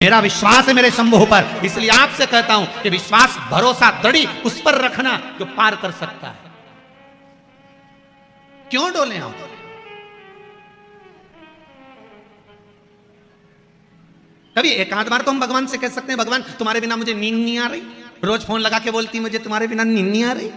मेरा विश्वास है मेरे शंभु पर, इसलिए आपसे कहता हूं कि विश्वास भरोसा दृढ़ी उस पर रखना जो पार कर सकता है। क्यों डोले हम? कभी एक आध बार तो हम भगवान से कह सकते हैं, भगवान तुम्हारे बिना मुझे नींद नहीं आ रही। रोज फोन लगा के बोलती मुझे तुम्हारे बिना नींद नहीं आ रही।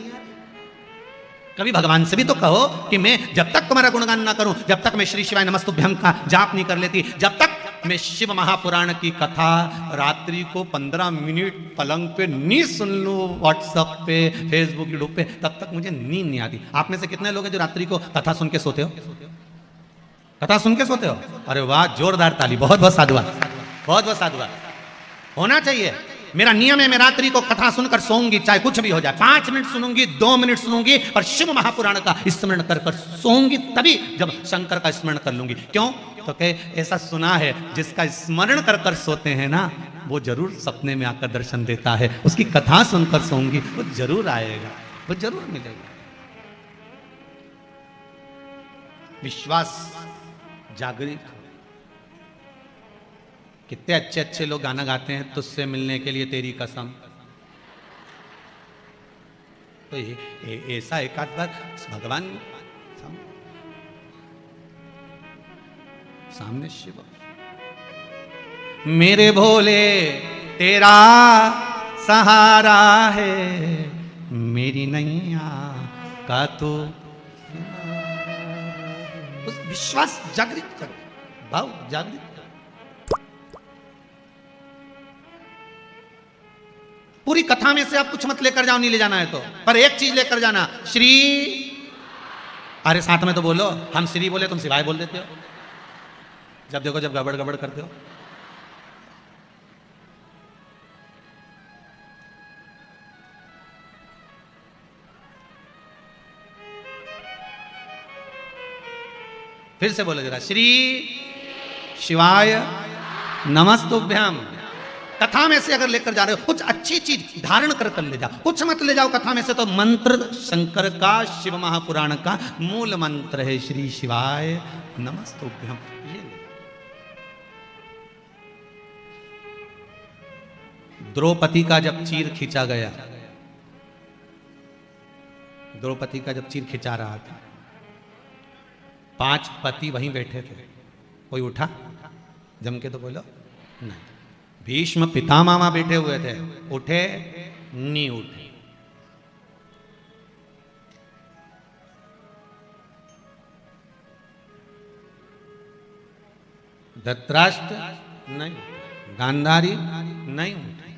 कभी भगवान से भी तो कहो कि मैं जब तक तुम्हारा गुणगान ना करूं, जब तक मैं श्री शिवाय नमस्तुभ्यं का जाप नहीं कर लेती, जब तक मैं शिव महापुराण की कथा रात्रि को 15 मिनट पलंग पे नहीं सुन लूं, व्हाट्सएप पे, फेसबुक, यूट्यूब पे, तब तक मुझे नींद नहीं आती। आप में से कितने लोग हैं जो रात्रि को कथा सुन के सोते हो? कथा सुन के सोते हो? अरे वाह, जोरदार ताली। बहुत बहुत साधुवाद, बहुत बहुत साधुवाद। होना चाहिए। मेरा नियम है, मैं रात्रि को कथा सुनकर सोऊंगी, चाहे कुछ भी हो जाए। 5 मिनट सुनूंगी, 2 मिनट सुनूंगी, पर शिव महापुराण का स्मरण कर कर सोऊंगी, तभी जब शंकर का स्मरण कर लूंगी। क्यों? तो कहे ऐसा सुना है जिसका स्मरण कर कर सोते हैं ना, वो जरूर सपने में आकर दर्शन देता है। उसकी कथा सुनकर सोऊंगी, वो जरूर आएगा, वो जरूर मिलेगा। विश्वास जागृत। कितने अच्छे अच्छे लोग गाना गाते हैं, तुझसे मिलने के लिए तेरी कसम। तो ये ऐसा एक आध बार भगवान सामने शिव, मेरे भोले तेरा सहारा है, मेरी नैया का तो उस विश्वास जागृत करो, भाव जागृत करो। पूरी कथा में से आप कुछ मत लेकर जाओ, नहीं ले जाना है तो, पर एक चीज लेकर जाना, श्री। अरे साथ में तो बोलो, हम श्री बोले तुम शिवाय बोल देते हो। जब देखो जब गड़बड़ गड़बड़ करते हो। फिर से बोलो जरा, श्री शिवाय नमस्तुभ्यम। कथा में से अगर लेकर जा रहे हो, कुछ अच्छी चीज धारण कर कर ले जाओ, कुछ मत ले जाओ कथा में से। तो मंत्र शंकर का, शिव महापुराण का मूल मंत्र है श्री शिवाय नमस्तुभ्यम। ये द्रौपदी का जब चीर खींचा गया, द्रौपदी का जब चीर खींचा रहा था, 5 पति वहीं बैठे थे। कोई उठा जम के? तो बोलो नहीं। भीष्म पितामह बैठे हुए थे, उठे नहीं उठे। धृतराष्ट्र नहीं, गांधारी नहीं उठे,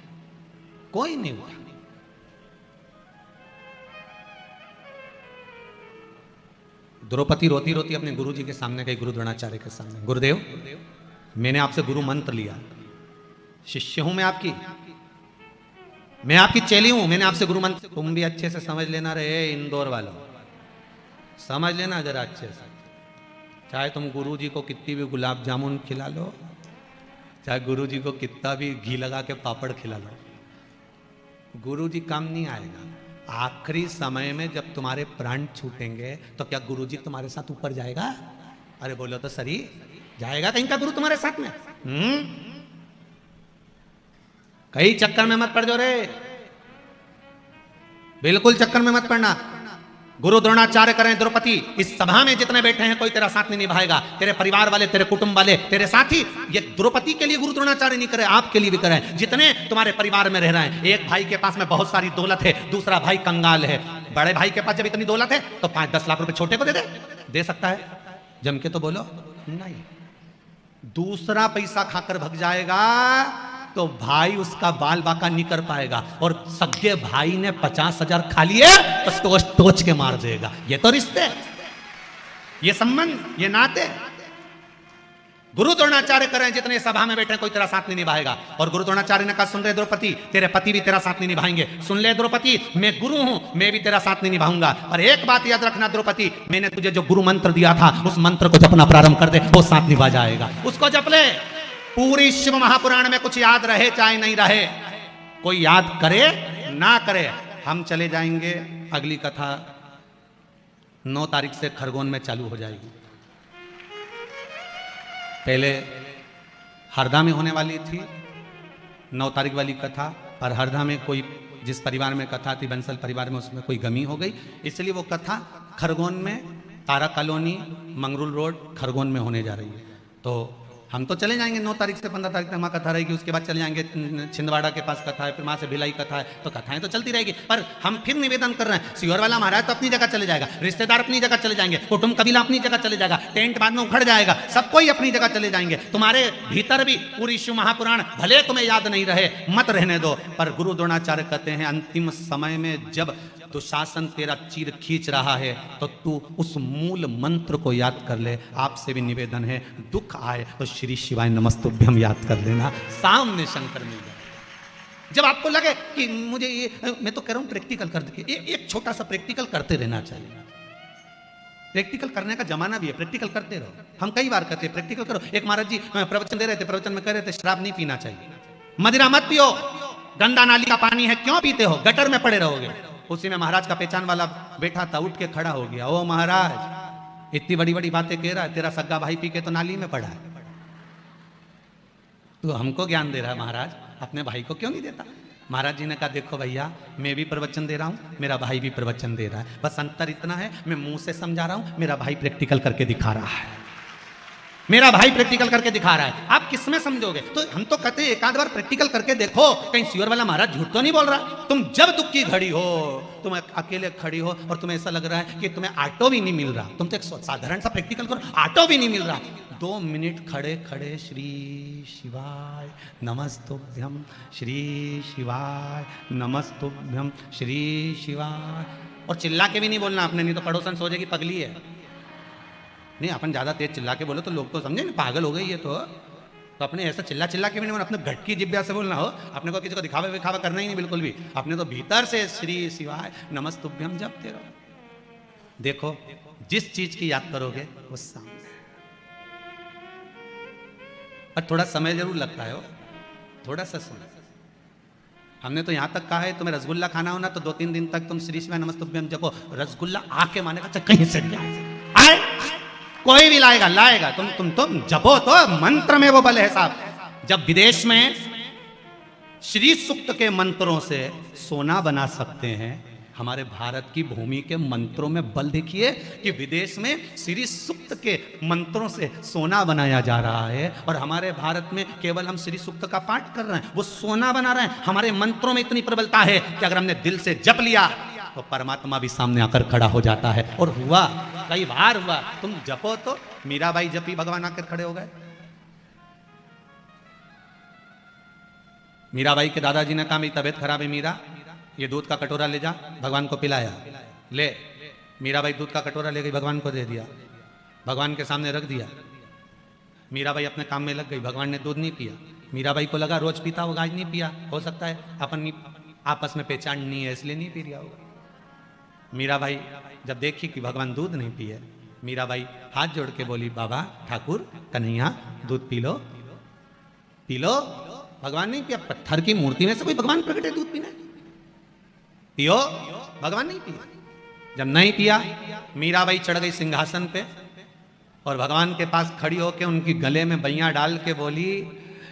कोई नहीं उठा। द्रौपदी रोती रोती अपने गुरुजी के सामने गई, गुरु द्रोणाचार्य के सामने, गुरुदेव मैंने आपसे गुरु मंत्र लिया, शिष्य हूं मैं आपकी, मैं आपकी चेली हूं, मैंने आपसे गुरु मंत्र। तुम भी अच्छे से समझ लेना रहे इंदौर वालों, समझ लेना जरा अच्छे से। चाहे तुम गुरुजी को कितनी भी गुलाब जामुन खिला लो, चाहे गुरुजी को कितना भी घी लगा के पापड़ खिला लो, गुरुजी काम नहीं आएगा। आखिरी समय में जब तुम्हारे प्राण छूटेंगे तो क्या गुरुजी तुम्हारे साथ ऊपर जाएगा? अरे बोलो तो सही, जाएगा कहीं का गुरु तुम्हारे साथ में? कई चक्कर में मत पड़ जाओ रे, बिल्कुल चक्कर में मत पड़ना। गुरु द्रोणाचार्य करें द्रौपदी, इस सभा में जितने बैठे हैं कोई तेरा साथ नहीं निभाएगा। तेरे परिवार वाले, तेरे कुटुंब वाले, तेरे साथी। ये द्रौपदी के लिए गुरु द्रोणाचार्य नहीं करे, आपके लिए भी करें। जितने तुम्हारे परिवार में रह रहे हैं, एक भाई के पास में बहुत सारी दौलत है, दूसरा भाई कंगाल है। बड़े भाई के पास जब इतनी दौलत है तो 5-10 लाख रुपए छोटे को दे सकता है? जम के तो बोलो नहीं। दूसरा पैसा खाकर भग जाएगा तो भाई उसका बाल बाका नहीं कर पाएगा, और सगे भाई ने 50,000 खा लिए तो टोच के मार देगा। ये तो रिश्ते, ये संबंध, ये नाते। गुरु द्रोणाचार्य करें जितने सभा में बैठे, कोई तेरा साथ नहीं निभाएगा। और गुरु द्रोणाचार्य ने कहा, सुन रहे द्रौपदी, तेरे पति भी तेरा साथ नहीं निभाएंगे। सुन ले द्रौपदी, मैं गुरु हूं, मैं भी तेरा साथ नहीं निभाऊंगा। पर एक बात याद रखना द्रौपदी, मैंने तुझे जो गुरु मंत्र दिया था, उस मंत्र को जपना प्रारंभ कर दे, वो साथ निभा जाएगा। उसको जप ले। पूरी शिव महापुराण में कुछ याद रहे चाहे नहीं रहे, कोई याद करे ना करे, हम चले जाएंगे। अगली कथा 9 तारीख से खरगोन में चालू हो जाएगी। पहले हरदा में होने वाली थी, 9 तारीख वाली कथा और हरदा में कोई जिस परिवार में कथा थी बंसल परिवार में, उसमें कोई गमी हो गई, इसलिए वो कथा खरगोन में तारा कॉलोनी मंगरूल रोड खरगोन में होने जा रही है। तो हम तो चले जाएंगे 9 तारीख से 15 तारीख तक वहाँ कथा रहेगी, उसके बाद चले जाएंगे छिंदवाड़ा के पास कथा है, फिर वहाँ से भिलाई कथा है, तो कथाएं तो चलती रहेगी। पर हम फिर निवेदन कर रहे हैं, सियोर वाला महाराज तो अपनी जगह चले जाएगा, रिश्तेदार अपनी जगह चले जाएंगे, कुटुंब कबीला अपनी जगह चले जाएगा, टेंट बाद में उखड़ जाएगा, सब कोई अपनी जगह चले जाएंगे। तुम्हारे भीतर भी पूरी शिव महापुराण भले तुम्हें याद नहीं रहे मत रहने दो, पर गुरु द्रोणाचार्य कहते हैं अंतिम समय में जब दुशासन तेरा चीर खींच रहा है तो तू उस मूल मंत्र को याद कर ले। आपसे भी निवेदन है, दुख आए तो श्री शिवाय नमस्तुभ्यम याद कर लेना, सामने शंकर मिल जाए। जब आपको लगे कि मुझे ये, मैं तो कह रहा हूं प्रैक्टिकल कर दे, एक छोटा सा प्रैक्टिकल करते रहना चाहिए। प्रैक्टिकल करने का जमाना भी है, प्रैक्टिकल करते रहो। हम कई बार कहते हैं प्रैक्टिकल करो। एक महाराज जी प्रवचन दे रहे थे, प्रवचन में कह रहे थे शराब नहीं पीना चाहिए, मदिरा मत पियो, गंदा नाली का पानी है क्यों पीते हो, गटर में पड़े रहोगे। उसी में महाराज का पहचान वाला बैठा था, उठ के खड़ा हो गया, ओ महाराज इतनी बड़ी बड़ी बातें कह रहा है, तेरा सग्गा भाई पी के तो नाली में पड़ा है, तो हमको ज्ञान दे रहा है महाराज, अपने भाई को क्यों नहीं देता। महाराज जी ने कहा देखो भैया मैं भी प्रवचन दे रहा हूं, मेरा भाई भी प्रवचन दे रहा है, बस अंतर इतना है मैं मुंह से समझा रहा हूं, मेरा भाई प्रैक्टिकल करके दिखा रहा है, मेरा भाई प्रैक्टिकल करके दिखा रहा है। आप किस में समझोगे। तो हम तो कहते हैं एक आध बार प्रैक्टिकल करके देखो, कहीं सियोर वाला महाराज झूठ तो नहीं बोल रहा। तुम जब दुख की घड़ी हो, तुम अकेले खड़ी हो और तुम्हें ऐसा लग रहा है कि तुम्हें ऑटो भी नहीं मिल रहा, तुम तो एक साधारण सा प्रैक्टिकल करो, ऑटो भी नहीं मिल रहा, 2 मिनट खड़े खड़े श्री शिवाय नमस्तुभ्यम, श्री शिवाय नमस्तुभ्यम, श्री शिवाय, और चिल्ला के भी नहीं बोलना आपने, नहीं तो पड़ोसन सोचेगी पगली है। नहीं अपन ज्यादा तेज चिल्ला के बोलो तो लोग तो समझे ना पागल हो गई ये तो अपने ऐसा चिल्ला चिल्ला के भी नहीं, अपने घटकी जिब्या से बोलना हो, अपने को किसी को दिखावा विखावा करना ही नहीं बिल्कुल भी, अपने तो भीतर से श्री शिवाय नमस्तुभ्यम जपते रहो। देखो जिस चीज की याद करोगे वो सामने, और थोड़ा समय जरूर लगता है, थोड़ा सा समय। हमने तो यहां तक कहा है तुम्हें रसगुल्ला खाना हो ना तो 2-3 दिन तक तुम श्री शिवाय नमस्तुभ्यम जपो, रसगुल्ला आके माने का कहीं से आए, कोई भी लाएगा लाएगा, तुम जपो तो मंत्र में वो बल है साहब। जब विदेश में श्री सूक्त के मंत्रों से सोना बना सकते हैं, हमारे भारत की भूमि के मंत्रों में बल देखिए कि विदेश में श्री सूक्त के मंत्रों से सोना बनाया जा रहा है, और हमारे भारत में केवल हम श्री सूक्त का पाठ कर रहे हैं, वो सोना बना रहे हैं। हमारे मंत्रों में इतनी प्रबलता है कि अगर हमने दिल से जप लिया तो परमात्मा भी सामने आकर खड़ा हो जाता है, और हुआ कई बार हुआ। तुम जपो तो मीराबाई जपी, भगवान आकर खड़े हो गए। मीराबाई के दादाजी ने कहा मेरी तबीयत खराब है मीरा, ये दूध का कटोरा ले जा, भगवान को पिलाया, ले। मीराबाई दूध का कटोरा ले गई, भगवान को दे दिया, भगवान के सामने रख दिया। मीराबाई अपने काम में लग गई, भगवान ने दूध नहीं पिया। मीराबाई को लगा रोज पीता होगा, आज नहीं पिया, हो सकता है अपन आपस में पहचान नहीं है इसलिए नहीं पी रहा होगा। मीराबाई जब देखी कि भगवान दूध नहीं पिए, मीराबाई हाथ जोड़ के बोली बाबा ठाकुर कन्हैया दूध पी लो, पी लो। भगवान नहीं पिया, पत्थर की मूर्ति में से कोई भगवान प्रकट है दूध पीना, पियो, भगवान नहीं पिया। जब नहीं पिया मीराबाई चढ़ गई सिंहासन पे और भगवान के पास खड़ी होके उनकी गले में बैया डाल के बोली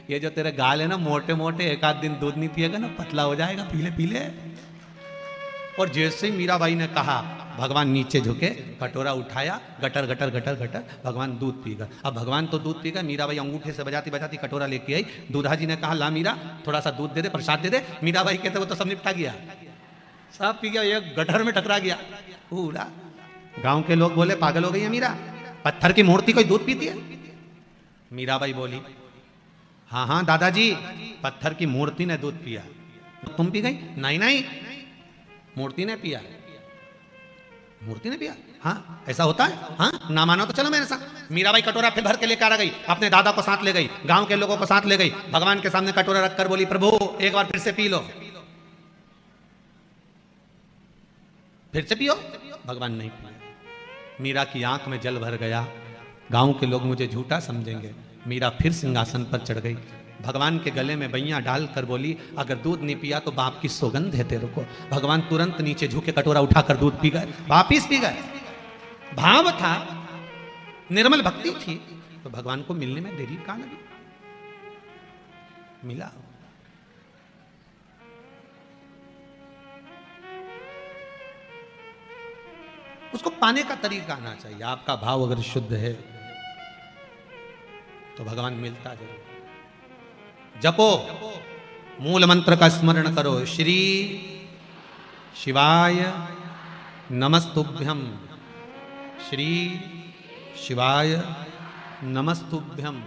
ये जो तेरे गाल है ना मोटे मोटे, एक आध दिन दूध नहीं पिएगा ना पतला हो जाएगा, पीले पीले। और जैसे ही मीराबाई ने कहा भगवान नीचे झुके, कटोरा उठाया, गटर गटर गटर गटर, भगवान दूध पी गए। अब भगवान तो दूध पी गए, मीराबाई अंगूठे से बजाती बजाती कटोरा लेके आई। दूधा जी ने कहा ला मीरा थोड़ा सा दूध दे दे, प्रसाद दे दे। मीराबाई कहते वो तो सब निपटा गया, सब पी गया, एक गटर में टकरा गया पूरा। गांव के लोग बोले पागल हो गई है मीरा, पत्थर की मूर्ति कोई दूध पीती है? मीराबाई बोली हाँ हाँ दादाजी पत्थर की मूर्ति ने दूध पिया, तुम पी गई? नहीं नहीं मूर्ति ने पिया, मूर्ति ने पिया। हाँ ऐसा होता है? हाँ ना मानो तो चलो मेरे साथ। मीराबाई कटोरा फिर भर के लेकर आ गई, अपने दादा को साथ ले गई, गांव के लोगों को साथ ले गई, भगवान के सामने कटोरा रखकर बोली प्रभु एक बार फिर से पी लो, फिर से पियो। भगवान नहीं पिया। मीरा की आंख में जल भर गया, गांव के लोग मुझे झूठा समझेंगे। मीरा फिर सिंहासन पर चढ़ गई, भगवान के गले में बैया डालकर बोली अगर दूध नहीं पिया तो बाप की सौगंध है तेरे को। भगवान तुरंत नीचे झुके कटोरा उठाकर दूध पी गए, वापिस पी गए। भाव था, निर्मल भक्ति थी, तो भगवान को मिलने में देरी कहां लगी, मिला। उसको पाने का तरीका आना चाहिए। आपका भाव अगर शुद्ध है तो भगवान मिलता जरूर। जपो, मूल मंत्र का स्मरण करो, श्री शिवाय नमस्तुभ्यम, श्री शिवाय नमस्तुभ्यम।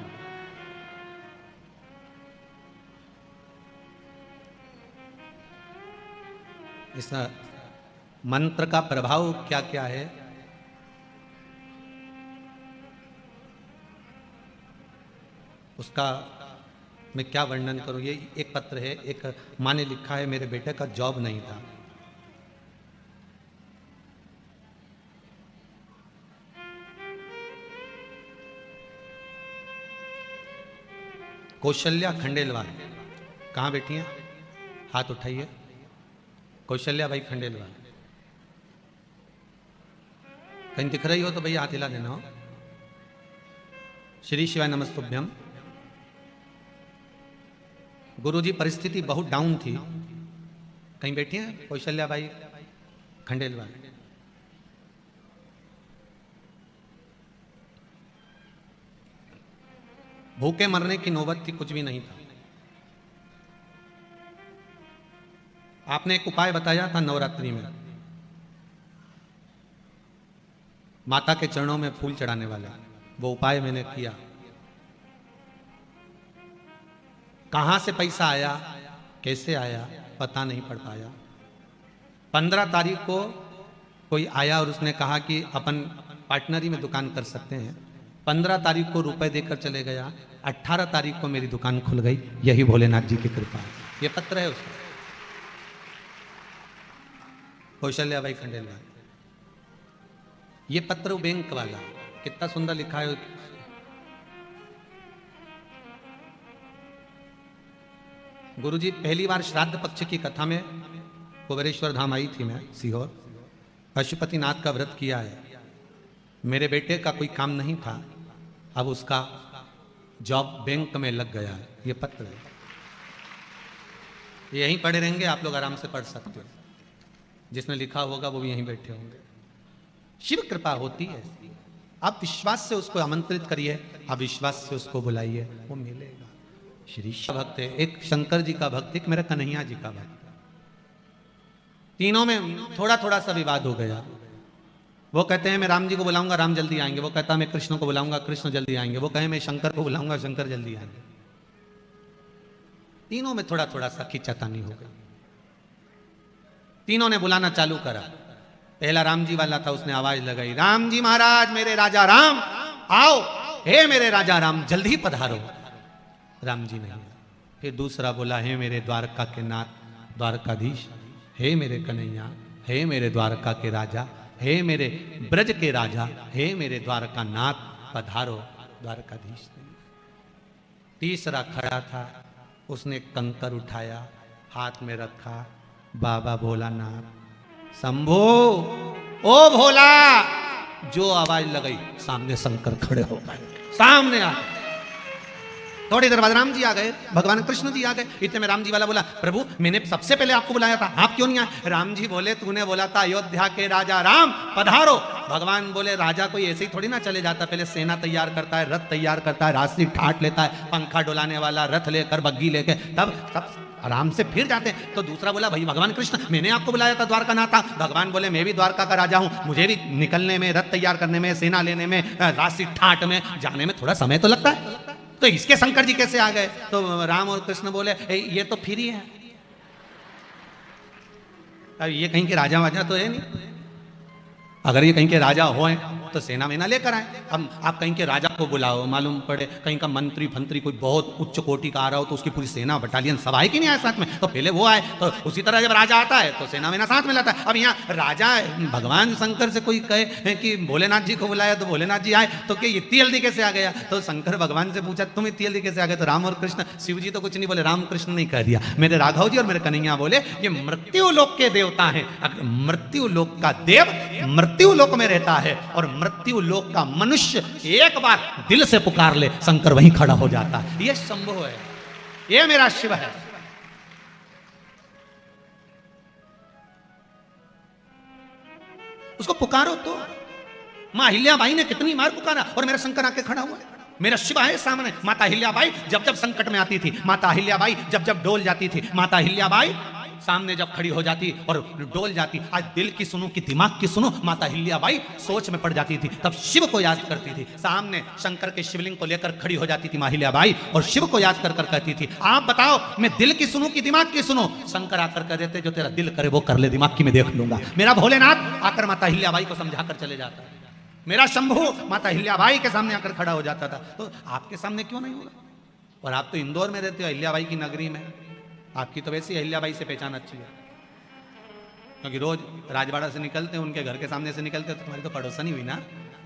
इस मंत्र का प्रभाव क्या क्या है, उसका मैं क्या वर्णन करूं। ये एक पत्र है, एक माँ ने लिखा है, मेरे बेटे का जॉब नहीं था, कौशल्या खंडेलवाल, कहाँ बैठी हैं, हाथ उठाइए। कौशल्या भाई खंडेलवाल, कहीं दिख रही हो तो भैया हाथ हिला देना हो। श्री शिवाय नमस्तुभ्यम। गुरुजी परिस्थिति बहुत डाउन थी, कहीं बैठी हैं कौशल्या भाई खंडेलवाल। भूखे मरने की नौबत थी, कुछ भी नहीं था। आपने एक उपाय बताया था नवरात्रि में, माता के चरणों में फूल चढ़ाने वाला, वो उपाय मैंने किया। कहां से पैसा आया, कैसे आया, पता नहीं पड़ पाया। 15 तारीख को कोई आया और उसने कहा कि अपन पार्टनरी में दुकान कर सकते हैं। 15 तारीख को रुपए देकर चले गया, 18 तारीख को मेरी दुकान खुल गई। यही भोलेनाथ जी की कृपा है। ये पत्र है उसका, कौशल्या भाई खंडेलवाल। ये पत्र बैंक वाला, कितना सुंदर लिखा है। गुरुजी पहली बार श्राद्ध पक्ष की कथा में कुबेरेश्वर धाम आई थी मैं, सीहोर। पशुपतिनाथ का व्रत किया है। मेरे बेटे का कोई काम नहीं था, अब उसका जॉब बैंक में लग गया है। ये पत्र है, यहीं पढ़े रहेंगे, आप लोग आराम से पढ़ सकते हो। जिसने लिखा होगा वो भी यहीं बैठे होंगे। शिव कृपा होती है, आप विश्वास से उसको आमंत्रित करिए, आप विश्वास से उसको बुलाइए, वो मिलेगा। श्री भक्त है, एक शंकर जी का भक्त, एक मेरा कन्हैया जी का भक्त। तीनों में थोड़ा थोड़ा सा विवाद हो गया। वो कहते हैं मैं राम जी को बुलाऊंगा, राम जल्दी आएंगे। वो कहता है मैं कृष्ण को बुलाऊंगा, कृष्ण जल्दी आएंगे। वो कहे मैं शंकर को बुलाऊंगा, शंकर जल्दी आएंगे। तीनों में थोड़ा थोड़ा सा खींचातानी हो गई। तीनों ने बुलाना चालू करा। पहला राम जी वाला था, उसने आवाज लगाई, राम जी महाराज, मेरे राजा राम आओ, हे मेरे राजा राम जल्दी पधारो। राम जी नहीं। फिर दूसरा बोला, हे मेरे द्वारका के नाथ द्वारकाधीश, हे मेरे कन्हैया, हे मेरे द्वारका के राजा, हे मेरे ब्रज के राजा, हे मेरे द्वारका नाथ पधारो। द्वारकाधीश नहीं। तीसरा खड़ा था, उसने कंकर उठाया, हाथ में रखा, बाबा भोलानाथ शंभो, ओ भोला। जो आवाज लगाई, सामने शंकर खड़े हो गए, सामने आ गए। थोड़ी देर बाद राम जी आ गए, भगवान कृष्ण जी आ गए। इतने में राम जी वाला बोला, प्रभु मैंने सबसे पहले आपको बुलाया था, आप क्यों नहीं आए? राम जी बोले, तूने बोला था अयोध्या के राजा राम पधारो। भगवान बोले, राजा कोई ऐसे ही थोड़ी ना चले जाता, पहले सेना तैयार करता है, रथ तैयार करता है, रास्ते ठाट लेता है, पंखा डुलाने वाला रथ लेकर, बग्गी लेके, तब सब आराम से फिर जाते हैं। तो दूसरा बोला, भाई भगवान कृष्ण मैंने आपको बुलाया था द्वारका नाथ था। भगवान बोले, मैं भी द्वारका का राजा हूं, मुझे भी निकलने में, रथ तैयार करने में, सेना लेने में, राशि ठाट में जाने में थोड़ा समय तो लगता है। तो इसके शंकर जी कैसे आ गए? तो राम और कृष्ण बोले, ये तो फिर ही है, अब ये कहीं के राजा वाजा तो है नहीं। अगर ये कहीं के राजा हो तो सेना वेना लेकर आए। अब आप कहीं के राजा को बुलाओ, मालूम पड़े कहीं का मंत्री फंत्री कोई बहुत उच्च कोटि का आ रहा हो, तो उसकी पूरी सेना बटालियन सब आए कि नहीं आए साथ में? तो पहले वो आए, तो उसी तरह जब राजा आता है तो सेना वेना साथ में लाता है। अब यहाँ राजा भगवान शंकर से कोई कहे कि भोलेनाथ जी को बुलाया, तो भोलेनाथ जी आए, तो क्या इतनी जल्दी कैसे आ गया? तो शंकर भगवान से पूछा, तुम इतनी जल्दी कैसे आ गए? तो राम और कृष्ण, शिव जी तो कुछ नहीं बोले, राम कृष्ण नहीं कह दिया, मेरे राघव जी और मेरे कन्हैया बोले, ये मृत्यु लोक के देवता है। मृत्यु लोक का देव मृत्यु लोक में रहता है, और मृत्यु लोक का मनुष्य एक बार दिल से पुकार ले, शंकर वहीं खड़ा हो जाता है। ये संभव है, ये मेरा शिव है। उसको पुकारो तो। मां अहिल्याबाई ने कितनी बार पुकारा और मेरा शंकर आके खड़ा हुआ है, मेरा शिव है सामने। माता अहिल्याबाई जब जब संकट में आती थी, माता अहिल्याबाई जब जब डोल जाती थी, माता अहिल्याबाई सामने जब खड़ी हो जाती और डोल जाती। आज दिल की सुनो कि दिमाग की सुनो, माता अहिल्याबाई सोच में पड़ जाती थी, तब शिव को याद करती थी। सामने शंकर के शिवलिंग को लेकर खड़ी हो जाती थी मां अहिल्याबाई और शिव को याद कर कर कहती थी, आप बताओ मैं दिल की सुनूं कि दिमाग की सुनो? शंकर आकर कह देते, जो तेरा दिल करे वो कर ले, दिमाग की मैं देख लूंगा। मेरा भोलेनाथ आकर माता अहिल्याबाई को समझा कर चले जाता, मेरा शंभू माता अहिल्याबाई के सामने आकर खड़ा हो जाता था। तो आपके सामने क्यों नहीं होगा? और आप तो इंदौर में रहते हो, अहिल्याबाई की नगरी में, आपकी तो वैसे अहिल्याबाई से पहचान अच्छी है, क्योंकि रोज राजवाड़ा से निकलते, उनके घर के सामने से निकलते, तो तुम्हारी तो पड़ोसन ही हुई ना,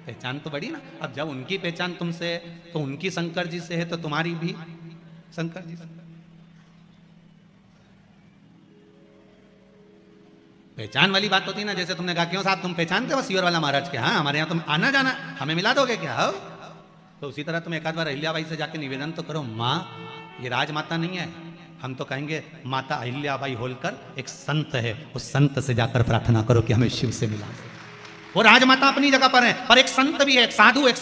पहचान तो बड़ी ना। अब जब उनकी पहचान तुमसे तो उनकी शंकर जी से है, तो तुम्हारी भी शंकर जी से। पहचान वाली बात होती ना, जैसे तुमने कहा क्यों साहब तुम पहचानते हो सीवर वाला महाराज के? हाँ, हमारे यहाँ तुम आना जाना, हमें मिला दोगे क्या? हो तो उसी तरह तुम एक आध बार अहिल्याबाई से जाके निवेदन तो करो, माँ ये राजमाता नहीं है, हम तो कहेंगे माता अहिल्याबाई होलकर एक संत है, उस संत से जाकर प्रार्थना करो कि हमें शिव से मिला। वो राजमाता अपनी जगह पर है, पर एक संत भी है, एक साधु, एक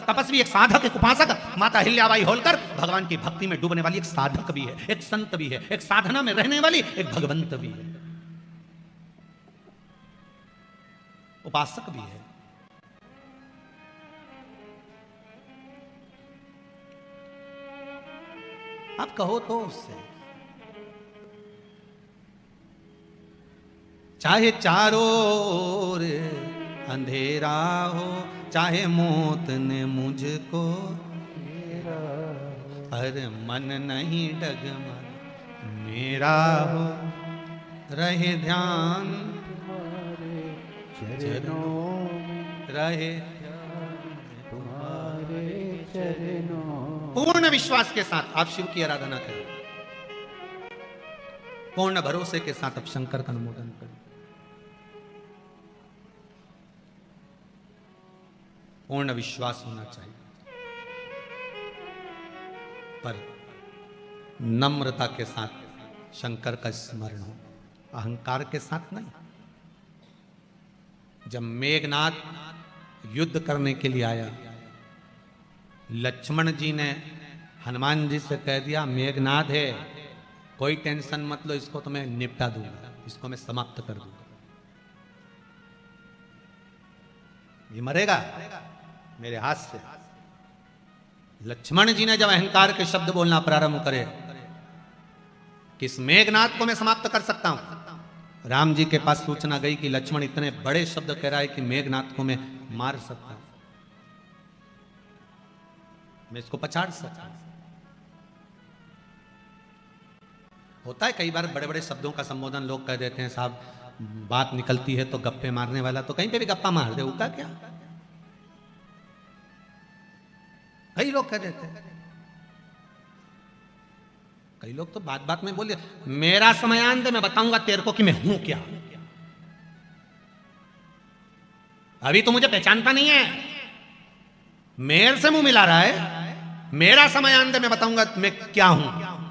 तपस्वी, एक साधक, एक उपासक। माता अहिल्याबाई होलकर भगवान की भक्ति में डूबने वाली एक साधक भी है, एक संत भी है, एक साधना में रहने वाली एक भगवंत भी है, उपासक भी है। आप कहो तो उससे, चाहे चारों ओर अंधेरा हो, चाहे मौत ने मुझको, अरे मन नहीं डगमग मेरा हो, रहे ध्यान चरणों में, रहे तुम्हारे चरणों। पूर्ण विश्वास के साथ आप शिव की आराधना करें, पूर्ण भरोसे के साथ आप शंकर का अनुमोदन करें। पूर्ण विश्वास होना चाहिए, पर नम्रता के साथ शंकर का स्मरण हो, अहंकार के साथ नहीं। जब मेघनाथ युद्ध करने के लिए आया, लक्ष्मण जी ने हनुमान जी से कह दिया, मेघनाथ है, कोई टेंशन मत लो, इसको तो मैं निपटा दूंगा, इसको मैं समाप्त कर दूंगा, ये मरेगा मेरे हाथ से। लक्ष्मण जी ने जब अहंकार के शब्द बोलना प्रारंभ करे, किस मेघनाथ को मैं समाप्त कर सकता हूं, राम जी के पास सूचना गई कि लक्ष्मण इतने बड़े शब्द कह रहा है कि मेघनाथ को मैं मार सकता हूं, मैं इसको पछाड़ सकता हूं। होता है कई बार बड़े बड़े शब्दों का संबोधन लोग कह देते हैं, साहब बात निकलती है तो गप्पे मारने वाला तो कहीं पे भी गप्पा मार दे, उसका क्या? कई लोग कह देते हैं, कई लोग तो बात बात में बोले, मेरा समयान दे, मैं बताऊंगा तेरे को कि मैं हूं क्या। अभी तो मुझे पहचानता नहीं है, मेरे से मुंह मिला रहा है, मेरा समय आन दे, मैं बताऊंगा मैं क्या हूं,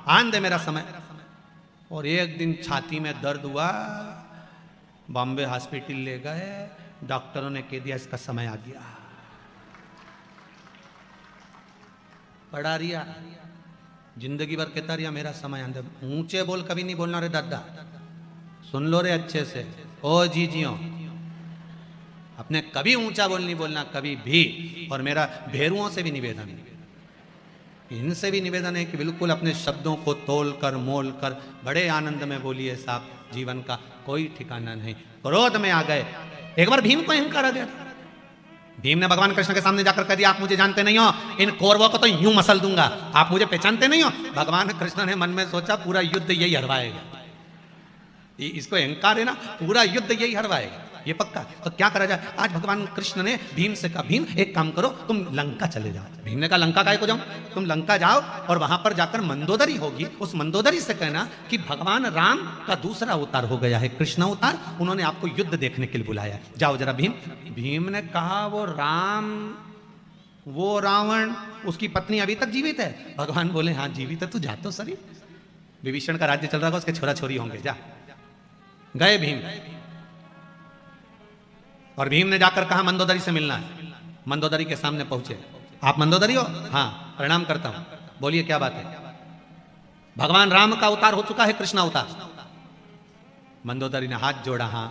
आन दे मेरा समय। और एक दिन छाती में दर्द हुआ, बॉम्बे हॉस्पिटल ले गए, डॉक्टरों ने कह दिया इसका समय आ गया, पड़ा रिया, जिंदगी भर कहता रिया मेरा समय आन दे। ऊंचे बोल कभी नहीं बोलना रे दादा, सुन लो रे अच्छे से, ओ जी जियो, अपने कभी ऊंचा बोल नहीं बोलना कभी भी। और मेरा भेरुओं से भी निवेदन है, इनसे भी निवेदन है कि बिल्कुल अपने शब्दों को तोल कर मोल कर बड़े आनंद में बोलिए साहब, जीवन का कोई ठिकाना नहीं। क्रोध में आ गए, एक बार भीम को अहंकार आ गया, भीम ने भगवान कृष्ण के सामने जाकर कह दिया, आप मुझे जानते नहीं हो, इन कौरवों को तो यूं मसल दूंगा, आप मुझे पहचानते नहीं हो। भगवान कृष्ण ने मन में सोचा पूरा युद्ध यही हरवाएगा, इसको अहंकार है ना, पूरा युद्ध यही हरवाएगा, ये पक्का। तो क्या करा जाए, आज भगवान कृष्ण ने भीम से कहा, भीम एक काम करो, तुम लंका चले जाओ। भीम ने कहा लंका काहे को जाऊं, तुम लंका जाओ और वहां पर जाकर मंदोदरी होगी, उस मंदोदरी से कहना कि भगवान राम का दूसरा अवतार हो गया है, कृष्ण अवतार, उन्होंने आपको युद्ध देखने के लिए बुलाया, जाओ जरा। भीम भीम ने कहा वो राम, वो रावण, उसकी पत्नी अभी तक जीवित है? भगवान बोले हाँ जीवित है, तू जा तो सही, विभीषण का राज्य चल रहा है, उसके छोरा छोरी होंगे, जा। गए भीम, और भीम ने जाकर कहा मंदोदरी से मिलना है। मंदोदरी के सामने पहुंचे। आप मंदोदरी हो? हाँ, प्रणाम करता हूं। बोलिए क्या बात है? भगवान राम का अवतार हो चुका है, कृष्ण अवतार। मंदोदरी ने हाथ जोड़ा। हाँ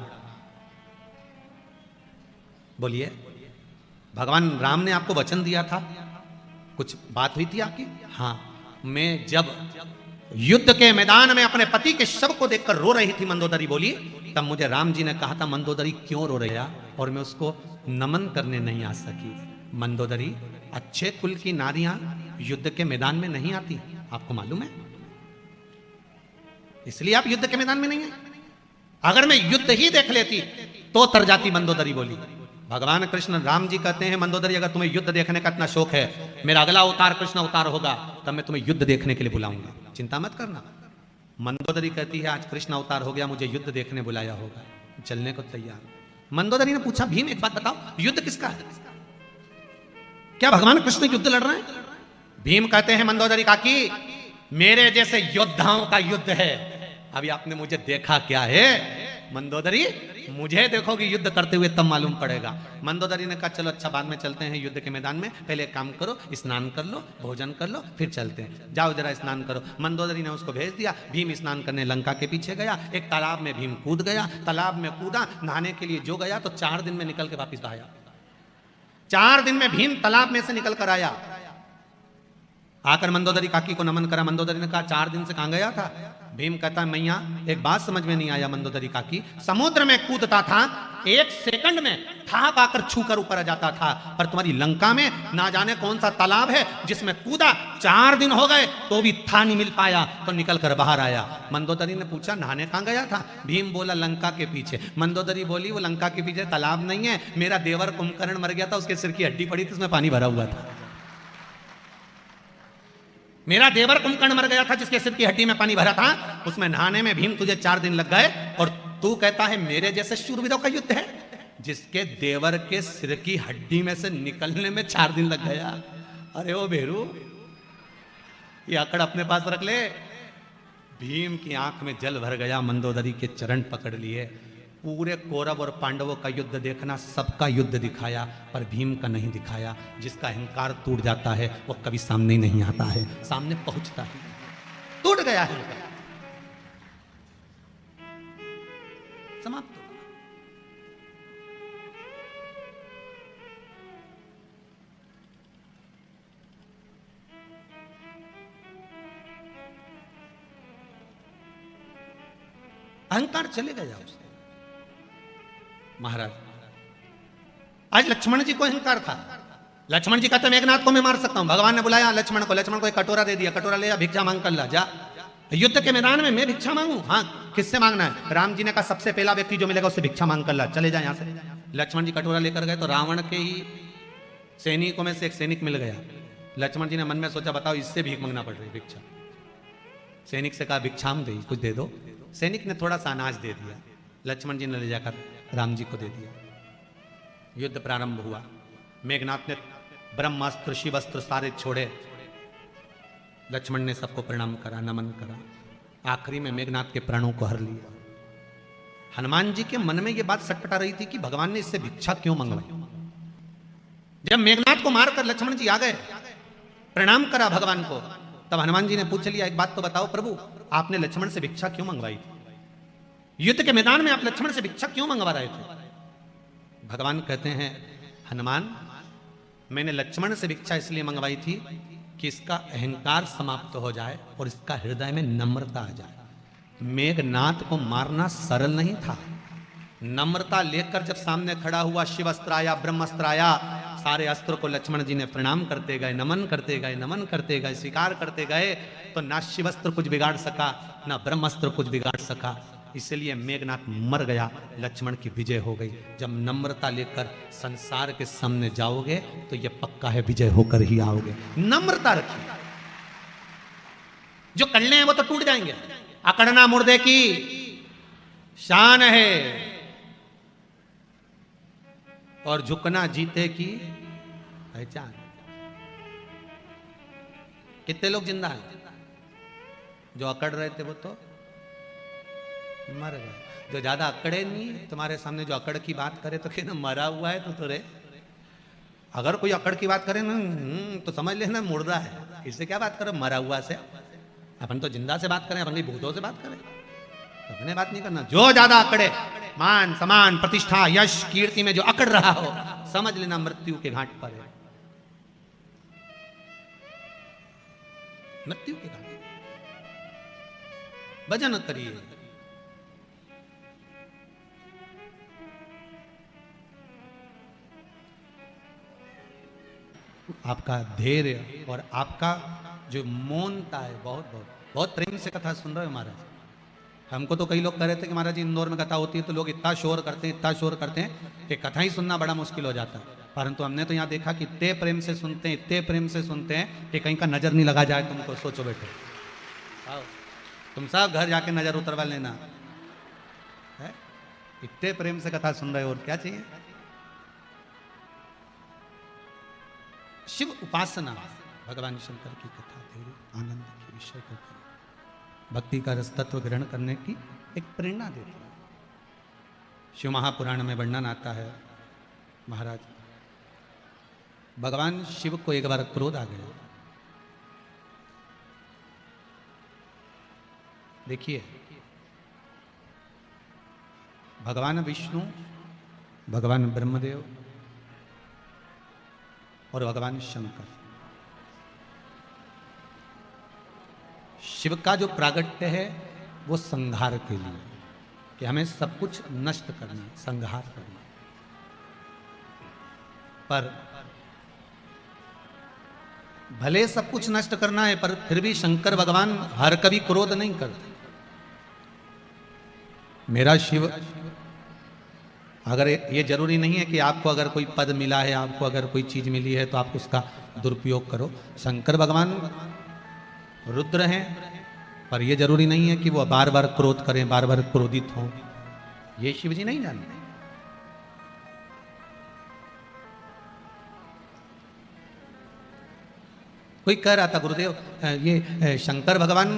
बोलिए, भगवान राम ने आपको वचन दिया था, कुछ बात हुई थी आपकी? हाँ, मैं जब युद्ध के मैदान में अपने पति के शव को देखकर रो रही थी मंदोदरी बोली, तब मुझे राम जी ने कहा था मंदोदरी क्यों रो रहा, और मैं उसको नमन करने नहीं आ सकी। मंदोदरी, अच्छे कुल की नारियां युद्ध के मैदान में नहीं आती, आपको मालूम है? इसलिए आप युद्ध के मैदान में नहीं है। अगर मैं युद्ध ही देख लेती तो तर जाती। मंदोदरी बोली। भगवान कृष्ण राम जी कहते हैं मंदोदरी, अगर तुम्हें युद्ध देखने का इतना शौक है, मेरा अगला अवतार कृष्ण अवतार होगा, तब मैं तुम्हें युद्ध देखने के लिए बुलाऊंगा, चिंता मत करना। मंदोदरी कहती है आज कृष्ण अवतार हो गया, मुझे युद्ध देखने बुलाया होगा, चलने को तैयार। मंदोदरी ने पूछा भीम एक बात बताओ, युद्ध किसका है? क्या भगवान कृष्ण युद्ध लड़ रहे हैं? भीम कहते हैं मंदोदरी काकी, मेरे जैसे योद्धाओं का युद्ध है। अभी आपने मुझे देखा क्या है? मंदोदरी, मुझे देखोगी युद्ध करते हुए तब मालूम पड़ेगा। मंदोदरी ने कहा चलो अच्छा, बाद में चलते हैं युद्ध के मैदान में, पहले एक काम करो, स्नान कर लो, भोजन कर लो, फिर चलते हैं। जाओ जरा स्नान करो। मंदोदरी ने उसको भेज दिया। भीम स्नान करने लंका के पीछे गया। एक तालाब में भीम कूद गया। तालाब में कूदा, नहाने के लिए जो गया तो 4 दिन में निकल के वापिस आया। 4 दिन में भीम तालाब में से निकल कर आया। आकर मंदोदरी काकी को नमन करा। मंदोदरी ने कहा 4 दिन से कहां गया था? भीम कहता मैया एक बात समझ में नहीं आया मंदोदरी काकी, समुद्र में कूदता था, 1 सेकंड में ठाक आकर छूकर ऊपर आ जाता था, पर तुम्हारी लंका में ना जाने कौन सा तालाब है जिसमें कूदा, 4 दिन हो गए तो भी था नहीं मिल पाया, तो निकल कर बाहर आया। मंदोदरी ने पूछा नहाने कहां गया था? भीम बोला लंका के पीछे। मंदोदरी बोली वो लंका के पीछे तालाब नहीं है, मेरा देवर कुंभकर्ण मर गया था, उसके सिर की हड्डी पड़ी थी, उसमें पानी भरा हुआ था। मेरा देवर कुंभकर्ण मर गया था जिसके सिर की हड्डी में पानी भरा था, उसमें नहाने में भीम तुझे 4 दिन लग गए, और तू कहता है मेरे जैसे शूरवीरों का युद्ध है, जिसके देवर के सिर की हड्डी में से निकलने में 4 दिन लग गया। अरे ओ भेरू, ये आंकड़ अपने पास रख ले। भीम की आंख में जल भर गया। मंदोदरी के चरण पकड़ लिए। पूरे कौरव और पांडवों का युद्ध देखना, सबका युद्ध दिखाया, पर भीम का नहीं दिखाया। जिसका अहंकार टूट जाता है वो कभी सामने नहीं आता है, सामने पहुंचता है। टूट गया है, समाप्त। अहंकार चले गया उससे। महाराज, आज लक्ष्मण जी को अहंकार था। लक्ष्मण जी कहते मेघनाथ को मैं मार सकता हूं। भगवान ने बुलाया लक्ष्मण को एक कटोरा दे दिया। कटोरा ले जा, भिक्षा मांग कर ला जा। युद्ध के मैदान में मैं भिक्षा मांगू? हाँ, किससे मांगना है? राम जी ने कहा सबसे पहला व्यक्ति जो मिलेगा उससे भिक्षा मांग कर ला, चले जा यहां से। लक्ष्मण जी कटोरा लेकर गए तो रावण के ही सैनिकों में से एक सैनिक मिल गया। लक्ष्मण जी ने मन में सोचा बताओ इससे भीख मांगना पड़ रही भिक्षा। सैनिक से कहा भिक्षाम दे, कुछ दे दो। सैनिक ने थोड़ा सा अनाज दे दिया। लक्ष्मण जी ने ले जाकर राम जी को दे दिया। युद्ध प्रारंभ हुआ। मेघनाथ ने ब्रह्मास्त्र शिवास्त्र सारे छोड़े। लक्ष्मण ने सबको प्रणाम करा, नमन करा। आखिरी में मेघनाथ के प्राणों को हर लिया। हनुमान जी के मन में यह बात सटपटा रही थी कि भगवान ने इससे भिक्षा क्यों मंगवाई। जब मेघनाथ को मारकर लक्ष्मण जी आ गए, प्रणाम करा भगवान को, तब हनुमान जी ने पूछ लिया एक बात तो बताओ प्रभु, आपने लक्ष्मण से भिक्षा क्यों मंगवाई थी? युद्ध के मैदान में आप लक्ष्मण से भिक्षा क्यों मंगवा रहे थे? भगवान कहते हैं हनुमान, मैंने लक्ष्मण से भिक्षा इसलिए मंगवाई थी कि इसका अहंकार समाप्त हो जाए और इसका हृदय में नम्रता आ जाए। मेघनाथ को मारना सरल नहीं था। नम्रता लेकर जब सामने खड़ा हुआ, शिवास्त्र आया, ब्रह्मास्त्र आया, सारे अस्त्र को लक्ष्मण जी ने प्रणाम करते गए, नमन करते गए, नमन करते गए, स्वीकार करते गए, तो ना शिवास्त्र कुछ बिगाड़ सका, ना ब्रह्मास्त्र कुछ बिगाड़ सका। इसलिए मेघनाथ मर गया, लक्ष्मण की विजय हो गई। जब नम्रता लेकर संसार के सामने जाओगे तो यह पक्का है विजय होकर ही आओगे। नम्रता रखिए। जो कल्ले हैं वो तो टूट जाएंगे। अकड़ना मुर्दे की शान है और झुकना जीते की पहचान। कितने लोग जिंदा हैं? जो अकड़ रहे थे वो तो मर गए। जो ज्यादा अकड़े नहीं, तुम्हारे सामने जो अकड़ की बात करे तो कहना मरा हुआ है तो रे। अगर कोई अकड़ की बात करे ना तो समझ लेना मुर्दा है। इससे क्या बात करो मरा हुआ से? अपन तो जिंदा से बात करें, अपन भूतों से बात करें, अपने बात नहीं करना। जो ज्यादा अकड़े, मान सम्मान प्रतिष्ठा यश कीर्ति में जो अकड़ रहा हो, समझ लेना मृत्यु के घाट पर है। मृत्यु के घाट। भजन करिए, आपका धैर्य और आपका जो मौनता है, बहुत बहुत बहुत प्रेम से कथा सुन रहे हो महाराज। हमको तो कई लोग कह रहे थे कि महाराज जी इंदौर में कथा होती है तो लोग इतना शोर करते हैं, इतना शोर करते हैं कि कथा ही सुनना बड़ा मुश्किल हो जाता है। परंतु हमने तो यहाँ देखा कि इतने प्रेम से सुनते हैं, इतने प्रेम से सुनते हैं कि कहीं का नजर नहीं लगा जाए तुमको। सोचो बेटे, आओ तुम सब घर जाके नजर उतरवा लेना है। इतने प्रेम से कथा सुन रहे हो, और क्या चाहिए। शिव उपासना भगवान शंकर की कथा धैर्य आनंद के विषय करती है, भक्ति का रस तत्व ग्रहण करने की एक प्रेरणा देती है। शिव महापुराण में वर्णन आता है महाराज, भगवान शिव को एक बार क्रोध आ गया। देखिए, भगवान विष्णु, भगवान ब्रह्मदेव और भगवान शंकर, शिव का जो प्रागट्य है वो संहार के लिए, कि हमें सब कुछ नष्ट करना, संहार करना। पर भले सब कुछ नष्ट करना है, पर फिर भी शंकर भगवान हर कभी क्रोध नहीं करते। मेरा शिव, अगर ये जरूरी नहीं है कि आपको अगर कोई पद मिला है, आपको अगर कोई चीज मिली है तो आप उसका दुरुपयोग करो। शंकर भगवान रुद्र हैं, पर यह जरूरी नहीं है कि वो बार बार क्रोध करें, बार बार क्रोधित हों। ये शिव जी नहीं जानते। कोई कह रहा था गुरुदेव, ये शंकर भगवान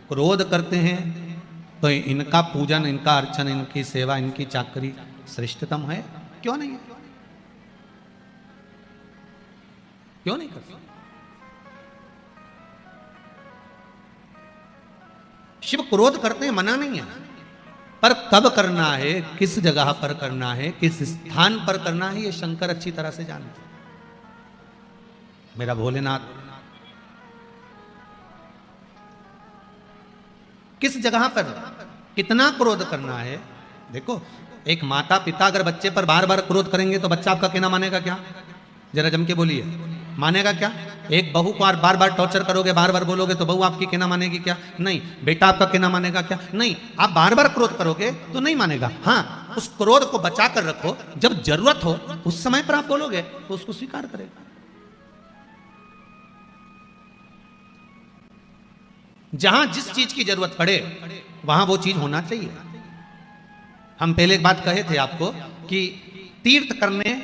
क्रोध करते हैं तो इनका पूजन, इनका अर्चन, इनकी सेवा, इनकी चाकरी श्रेष्ठतम है। क्यों नहीं है? क्यों नहीं करते? शिव क्रोध करते हैं, मना नहीं है, पर कब करना है, किस जगह पर करना है, किस स्थान पर करना है, ये शंकर अच्छी तरह से जानते हैं। मेरा भोलेनाथ किस जगह पर कितना क्रोध करना है। देखो, एक माता पिता अगर बच्चे पर बार बार क्रोध करेंगे तो बच्चा आपका कहना मानेगा क्या? जरा जम के बोलिए, मानेगा क्या? एक बहू को बार बार टॉर्चर करोगे, बार बार बोलोगे तो बहू आपकी कहना मानेगी क्या? नहीं। बेटा आपका कहना मानेगा क्या? नहीं। आप बार बार क्रोध करोगे तो नहीं मानेगा। हाँ, उस क्रोध को बचा कर रखो, जब जरूरत हो उस समय पर आप बोलोगे तो उसको स्वीकार करेगा। जहां जिस चीज की जरूरत पड़े वहां वो चीज होना चाहिए। हम पहले एक बात कहे थे आपको कि तीर्थ करने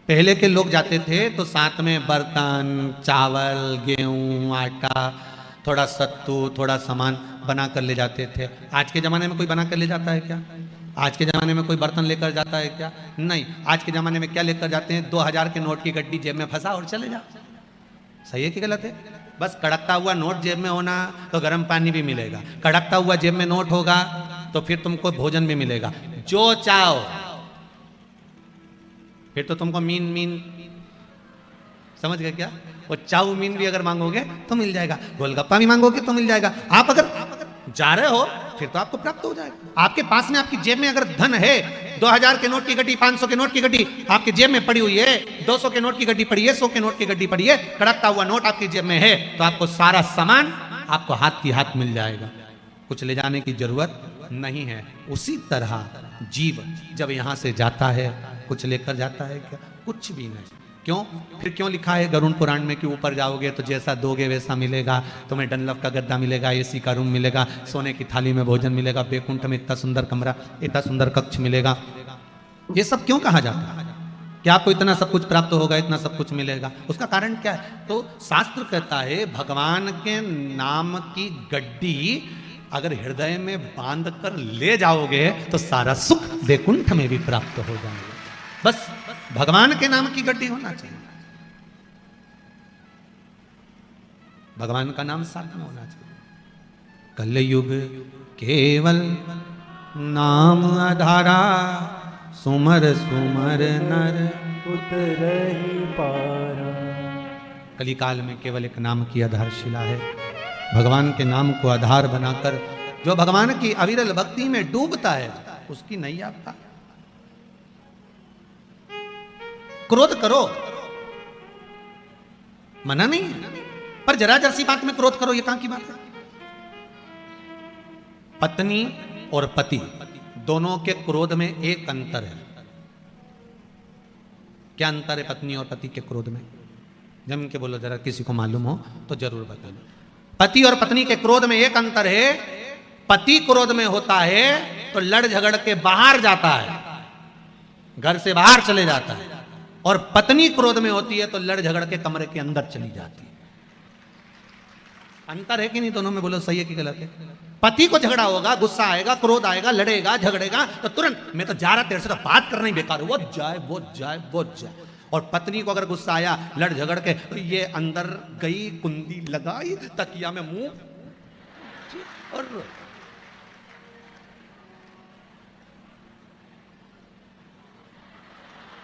पहले के लोग जाते थे तो साथ में बर्तन, चावल, गेहूं, आटा, थोड़ा सत्तू, थोड़ा सामान बना कर ले जाते थे। आज के जमाने में कोई बना कर ले जाता है क्या? आज के जमाने में कोई बर्तन लेकर जाता है क्या? नहीं। आज के जमाने में क्या लेकर जाते हैं? 2000 के नोट की गड्डी जेब में फंसा और चले जा। सही है कि गलत है? बस कड़कता हुआ नोट जेब में होना तो गर्म पानी भी मिलेगा, कड़कता हुआ जेब में नोट होगा तो फिर तुमको भोजन भी मिलेगा, जो चाहो। फिर तो तुमको मीन समझ गए क्या? वो चाउमीन भी अगर मांगोगे तो मिल जाएगा, गोलगप्पा भी मांगोगे तो मिल जाएगा। आप अगर जा रहे हो फिर तो आपको प्राप्त हो जाएगा। आपके पास में, आपकी जेब में अगर धन है, 2000 के नोट की गड्डी, 500 के नोट की गड्डी आपकी जेब में पड़ी हुई है, 200 के नोट की गड्डी पड़ी है, 100 के नोट की गड्डी पड़ी है, कड़कता हुआ नोट आपकी जेब में है, तो आपको सारा सामान आपको हाथ की हाथ मिल जाएगा, कुछ ले जाने की जरूरत नहीं है। उसी तरह जीव जब यहां से जाता है कुछ लेकर जाता है क्या? कुछ भी नहीं। क्यों? फिर क्यों लिखा है गरुड़ पुराण में कि ऊपर जाओगे तो जैसा दोगे वैसा मिलेगा, तुम्हें डनलप का गद्दा मिलेगा, एसी का रूम मिलेगा, सोने की थाली में भोजन मिलेगा, बैकुंठ में इतना सुंदर कमरा, इतना सुंदर कक्ष मिलेगा। ये सब क्यों कहा जाता है कि आपको इतना सब कुछ प्राप्त होगा, इतना सब कुछ मिलेगा? उसका कारण क्या है? तो शास्त्र कहता है भगवान के नाम की गड्डी अगर हृदय में बांध कर ले जाओगे तो सारा सुख वैकुंठ में भी प्राप्त हो जाएगा। बस भगवान के नाम की गड्डी होना चाहिए, भगवान का नाम साथ में होना चाहिए। कलयुग केवल नाम आधारा, सुमर सुमर नर उतरहि पारा। कलिकाल में केवल एक नाम की आधारशिला है। भगवान के नाम को आधार बनाकर जो भगवान की अविरल भक्ति में डूबता है उसकी नैया पार। क्रोध करो, मना नहीं है, पर जरा जरा सी बात में क्रोध करो, ये कहां की बात है? पत्नी और पति दोनों के क्रोध में एक अंतर है। क्या अंतर है पत्नी और पति के क्रोध में? जम के बोलो, जरा किसी को मालूम हो तो जरूर बताना। पति और पत्नी के क्रोध में एक अंतर है। पति क्रोध में होता है तो लड़ झगड़ के बाहर जाता है, घर से बाहर चले जाता है, और पत्नी क्रोध में होती है तो लड़ झगड़ के कमरे के अंदर चली जाती है। अंतर है कि नहीं दोनों में? बोलो सही है कि गलत है? पति को झगड़ा होगा, गुस्सा आएगा, क्रोध आएगा, लड़ेगा, झगड़ेगा तो तुरंत मैं तो जा रहा, तेरे से तो बात करना ही बेकार, वो जाए वो जाए वो जाए। और पत्नी को अगर गुस्सा आया, लड़ झगड़ के, तो ये अंदर गई, कुंडी लगाई, तकिया में मुंह, और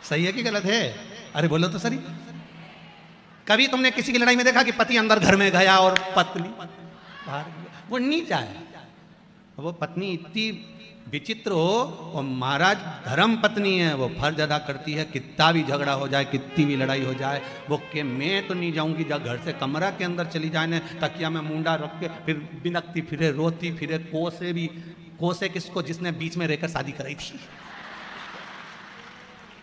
सही है कि गलत है? अरे बोलो तो सही। कभी तुमने किसी की लड़ाई में देखा कि पति अंदर घर में गया और पत्नी बाहर? वो नहीं जाए। वो पत्नी इतनी विचित्र हो, और महाराज धर्म पत्नी है, वो फर्ज अदा करती है। कितना भी झगड़ा हो जाए, कितनी भी लड़ाई हो जाए, वो के मैं तो नहीं जाऊंगी, जब घर से कमरा के अंदर चली जाए ने, तकिया में मुंडा रख के फिर बिनकती फिरे, रोती फिरे। कोसे किसको? जिसने बीच में रहकर शादी कराई थी।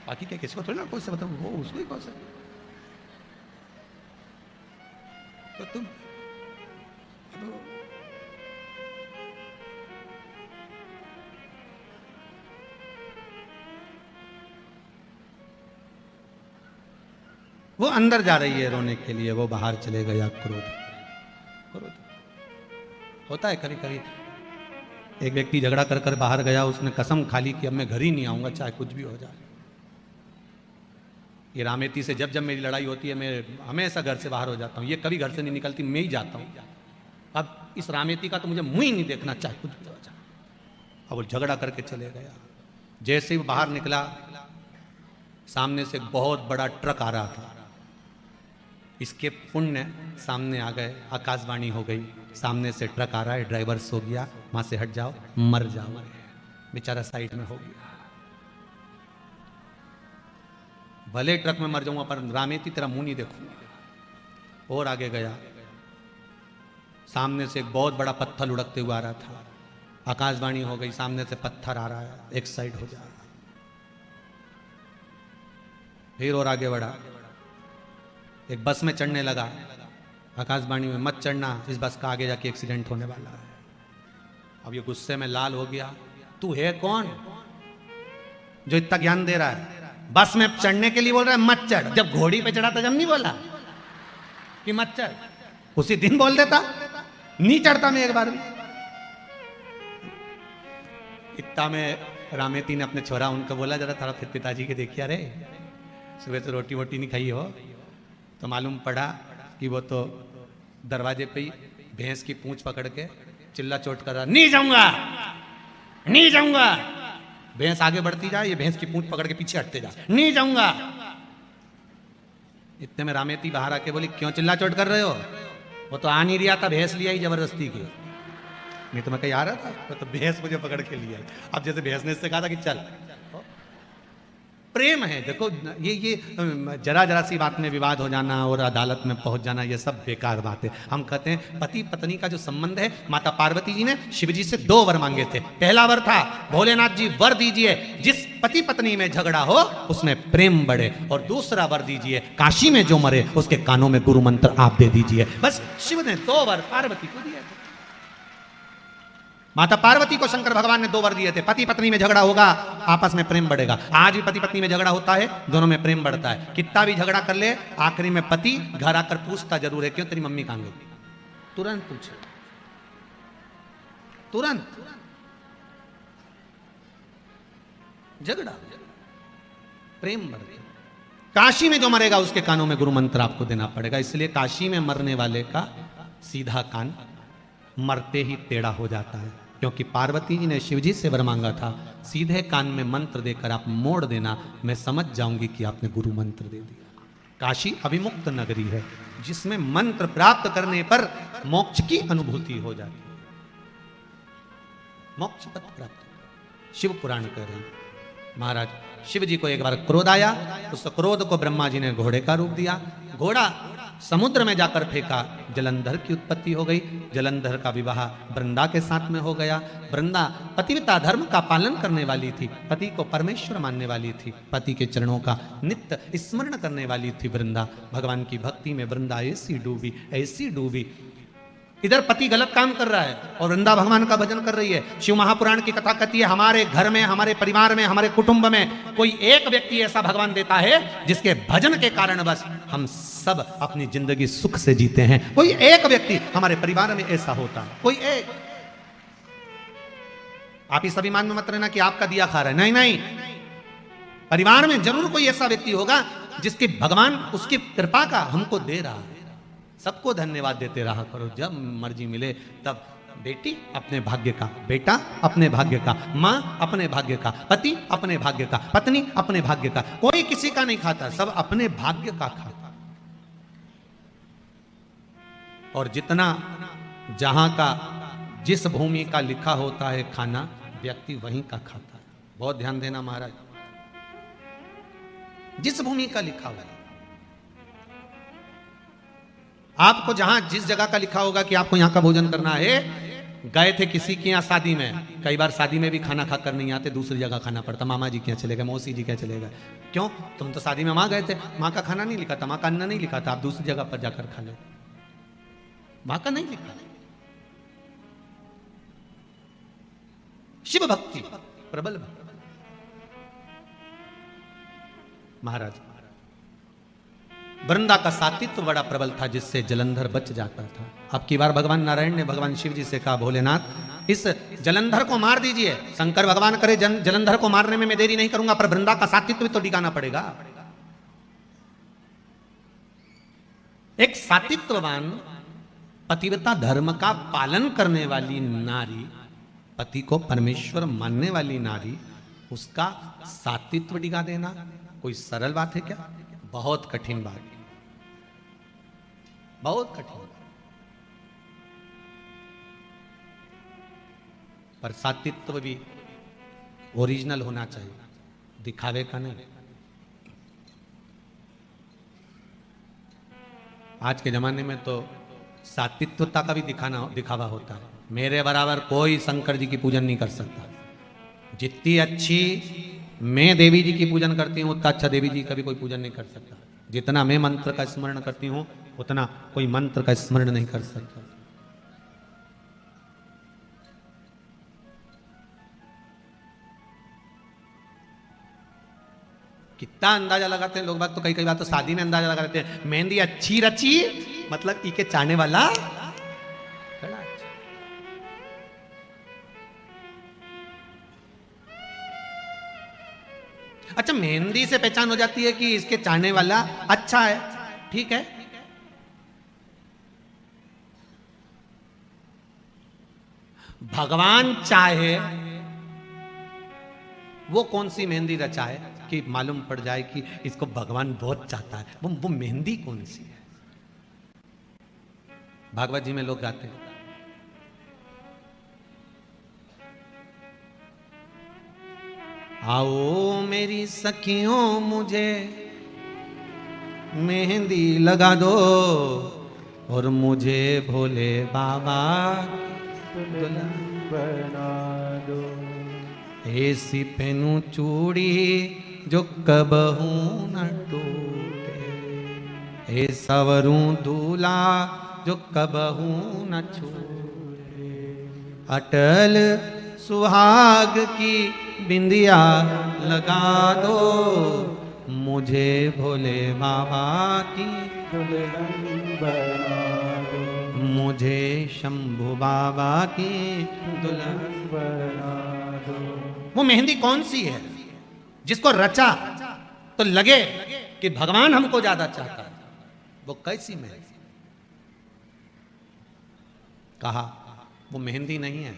बाकी क्या किसको थोड़ी ना कोसे, बताऊं वो उसको ही कोसे। तो तुम वो अंदर जा रही है रोने के लिए, वो बाहर चले गया। क्रोध होता है कभी कभी। एक व्यक्ति झगड़ा कर कर बाहर गया, उसने कसम खा ली कि अब मैं घर ही नहीं आऊंगा चाहे कुछ भी हो जाए। ये रामेती से जब जब मेरी लड़ाई होती है, मैं हमेशा घर से बाहर हो जाता हूँ। ये कभी घर से नहीं निकलती, मैं ही जाता हूँ। अब इस रामेती का तो मुझे मुंह ही नहीं देखना, चाहे कुछ भी हो जाए। अब वो झगड़ा करके चले गया। जैसे ही बाहर निकला, सामने से एक बहुत बड़ा ट्रक आ रहा था। इसके पुण्य सामने आ गए, आकाशवाणी हो गई, सामने से ट्रक आ रहा है, ड्राइवर सो गया, वहां से हट जाओ, मर जाओ। बेचारा साइड में हो गया। भले ट्रक में मर जाऊंगा पर रामेती तेरा मुंह नहीं देखूंगा। और आगे गया, सामने से एक बहुत बड़ा पत्थर लुढ़कते हुआ आ रहा था। आकाशवाणी हो गई, सामने से पत्थर आ रहा है, एक साइड हो जा। फिर और आगे बढ़ा, एक बस में चढ़ने लगा। आकाशवाणी में मत चढ़ना, इस बस का आगे जाके एक्सीडेंट होने वाला है। अब ये गुस्से में लाल हो गया। तू है कौन जो इतना ज्ञान दे रहा है? बस में चढ़ने के लिए बोल रहा है मत चढ़। जब घोड़ी पे चढ़ा था जब नहीं बोला कि मत चढ़? उसी दिन बोल देता, नहीं चढ़ता मैं एक बार भी। इतना में रामेती ने अपने छोरा उनको बोला, जरा थोड़ा फिर पिताजी के देखिए, अरे सुबह से रोटी वोटी नहीं खाई हो? तो मालूम पड़ा कि वो तो दरवाजे पे ही भैंस की पूंछ पकड़ के चिल्ला चोट कर रहा, नहीं जाऊंगा नहीं जाऊंगा। भैंस आगे बढ़ती जाए, ये भैंस की पूंछ पकड़ के पीछे हटते जा, नहीं जाऊंगा। इतने में रामेती बाहर आके बोली, क्यों चिल्ला चोट कर रहे हो? वो तो आ नहीं रहा था, भैंस लिया ही जबरदस्ती की। नहीं तो मैं कहीं आ रहा था, तो भैंस मुझे पकड़ के लिया। अब जैसे भैंस ने इससे कहा था कि चल, प्रेम है। देखो ये जरा जरा सी बात में विवाद हो जाना और अदालत में पहुंच जाना, ये सब बेकार बात है। हम कहते हैं पति पत्नी का जो संबंध है, माता पार्वती जी ने शिव जी से 2 वर मांगे थे। पहला वर था, भोलेनाथ जी वर दीजिए जिस पति पत्नी में झगड़ा हो उसमें प्रेम बढ़े, और दूसरा वर दीजिए काशी में जो मरे उसके कानों में गुरु मंत्र आप दे दीजिए। बस शिव ने 2 वर पार्वती को दिए थे। माता पार्वती को शंकर भगवान ने 2 वर दिए थे। पति पत्नी में झगड़ा होगा, आपस में प्रेम बढ़ेगा। आज भी पति पत्नी में झगड़ा होता है, दोनों में प्रेम बढ़ता है। कितना भी झगड़ा कर ले, आखिरी में पति घर आकर पूछता जरूर है, क्यों तेरी मम्मी कहां गई? तुरंत पूछे। तुरंत झगड़ा, प्रेम बढ़ गया। काशी में जो मरेगा उसके कानों में गुरु मंत्र आपको देना पड़ेगा। इसलिए काशी में मरने वाले का सीधा कान मरते ही टेढ़ा हो जाता है, क्योंकि पार्वती जी ने शिव जी से वर मांगा था, सीधे कान में मंत्र देकर आप मोड़ देना, मैं समझ जाऊंगी कि आपने गुरु मंत्र दे दिया। काशी अभिमुक्त नगरी है, जिसमें मंत्र प्राप्त करने पर मोक्ष की अनुभूति हो जाती है, मोक्ष पद प्राप्त। शिव पुराण कह रहे हैं महाराज, शिव जी को एक बार क्रोध आया, उस क्रोध को ब्रह्मा जी ने घोड़े का रूप दिया, घोड़ा समुद्र में जाकर फेंका, जलंधर की उत्पत्ति हो गई। जलंधर का विवाह वृंदा के साथ में हो गया। वृंदा पतिव्रता धर्म का पालन करने वाली थी, पति को परमेश्वर मानने वाली थी, पति के चरणों का नित्य स्मरण करने वाली थी वृंदा। भगवान की भक्ति में वृंदा ऐसी डूबी, ऐसी डूबी। इधर पति गलत काम कर रहा है और वृंदा भगवान का भजन कर रही है। शिव महापुराण की कथा कहती है, हमारे घर में, हमारे परिवार में, हमारे कुटुंब में कोई एक व्यक्ति ऐसा भगवान देता है जिसके भजन के कारण बस हम सब अपनी जिंदगी सुख से जीते हैं। कोई एक व्यक्ति हमारे परिवार में ऐसा होता है, कोई एक। आप इस अभिमान में मत रहना कि आपका दिया खा रहा है, नहीं नहीं, परिवार में जरूर कोई ऐसा व्यक्ति होगा जिसके भगवान उसकी कृपा का हमको दे रहा है। सबको धन्यवाद देते रहा करो, जब मर्जी मिले तब। बेटी अपने भाग्य का, बेटा अपने भाग्य का, माँ अपने भाग्य का, पति अपने भाग्य का, पत्नी अपने भाग्य का, कोई किसी का नहीं खाता, सब अपने भाग्य का खाता। और जितना जहां का जिस भूमि का लिखा होता है खाना, व्यक्ति वहीं का खाता है। बहुत ध्यान देना महाराज, जिस भूमि का लिखा हुआ है, आपको जहां जिस जगह का लिखा होगा कि आपको यहां का भोजन करना है। गए थे किसी के यहाँ शादी में, कई बार शादी में भी खाना खाकर नहीं आते, दूसरी जगह खाना पड़ता। मामा जी के यहाँ चले गए, मौसी जी के यहाँ चले गए, क्यों? तुम तो शादी में वहां गए थे, माँ का खाना नहीं लिखा था, माँ का अन्न नहीं लिखा था, आप दूसरी जगह पर जाकर खा ले, माँ का नहीं लिखा। शिव भक्ति प्रबल भक्ति। महाराज वृंदा का सातित्व बड़ा प्रबल था, जिससे जलंधर बच जाता था। अब की बार भगवान नारायण ने भगवान शिव जी से कहा, भोलेनाथ इस जलंधर को मार दीजिए। शंकर भगवान करे जलंधर को मारने में मैं देरी नहीं करूंगा, पर वृंदा का सातित्व भी तो दिखाना पड़ेगा। एक सातित्ववान पतिव्रता धर्म का पालन करने वाली नारी, पति को परमेश्वर मानने वाली नारी, उसका सातित्व दिखा देना कोई सरल बात है क्या? बहुत कठिन बात, बहुत कठिन। पर सातित्व भी ओरिजिनल होना चाहिए, दिखावे का नहीं। आज के जमाने में तो सातित्वता का भी दिखावा होता है। मेरे बराबर कोई शंकर जी की पूजन नहीं कर सकता। जितनी अच्छी मैं देवी जी की पूजन करती हूँ, उतना अच्छा देवी जी का भी कोई पूजन नहीं कर सकता। जितना मैं मंत्र का स्मरण करती हूँ, उतना कोई मंत्र का स्मरण नहीं कर सकता। कितना अंदाजा लगाते हैं लोग बात, तो कई बार तो शादी में अंदाजा लगा लेते हैं, मेहंदी अच्छी रची मतलब ई के चाहने वाला। अच्छा, मेहंदी से पहचान हो जाती है कि इसके चाहने वाला अच्छा है, ठीक है। भगवान चाहे वो कौन सी मेहंदी रचाए कि मालूम पड़ जाए कि इसको भगवान बहुत चाहता है, वो मेहंदी कौन सी है। भागवत जी में लोग गाते हैं, आओ मेरी सखियों मुझे मेहंदी लगा दो और मुझे भोले बाबा दुल्हन बना दो। ऐसी पहनूं चूड़ी जो कबहू न टूटे, ऐ सवरूं दूल्हा जो कबहू न छूटे, अटल सुहाग की बिंदिया लगा दो मुझे भोले बाबा की दुल्हन बना दो। मुझे शंभू बाबा की दुल्हन बना दो। वो मेहंदी कौन सी है जिसको रचा तो लगे कि भगवान हमको ज्यादा चाहता है? वो कैसी मेहंदी? कहा वो मेहंदी नहीं है,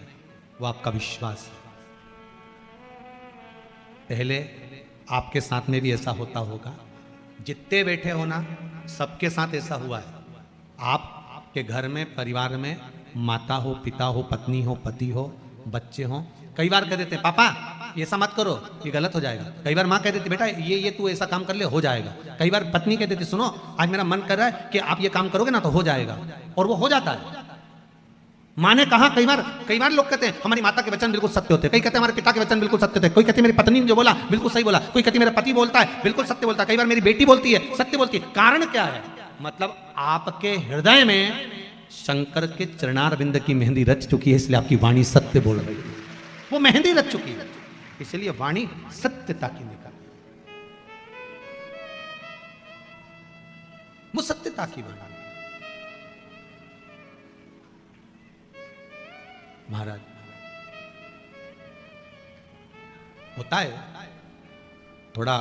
वो आपका विश्वास है। पहले आपके साथ में भी ऐसा होता होगा, जितने बैठे हो ना सबके साथ ऐसा हुआ है। आपके घर में परिवार में माता हो, पिता हो, पत्नी हो, पति हो, बच्चे हो, कई बार कह देते हैं पापा ये ऐसा मत करो, ये गलत हो जाएगा। कई बार माँ कह देती बेटा ये तू ऐसा काम कर ले, हो जाएगा। कई बार पत्नी कह देती सुनो आज मेरा मन कर रहा है कि आप ये काम करोगे ना तो हो जाएगा, और वो हो जाता है। माँ ने कहा, कई बार लोग कहते हैं हमारी माता के वचन बिल्कुल सत्य होते हैं, कई कहते हैं हमारे पिता के वचन बिल्कुल सत्य थे, कोई कहते हैं मेरी पत्नी ने जो बोला बिल्कुल सही बोला, कोई कहती है मेरा पति बोलता है बिल्कुल सत्य बोलता है, कई बार मेरी बेटी बोलती है सत्य बोलती है। कारण क्या है? मतलब आपके हृदय में शंकर के चरणारविंद की मेहंदी रच चुकी है, इसलिए आपकी वाणी सत्य बोल रही है। वो मेहंदी रच चुकी है, इसलिए वाणी सत्यता की निकल, वो सत्यता की वाणी। महाराज होता है थोड़ा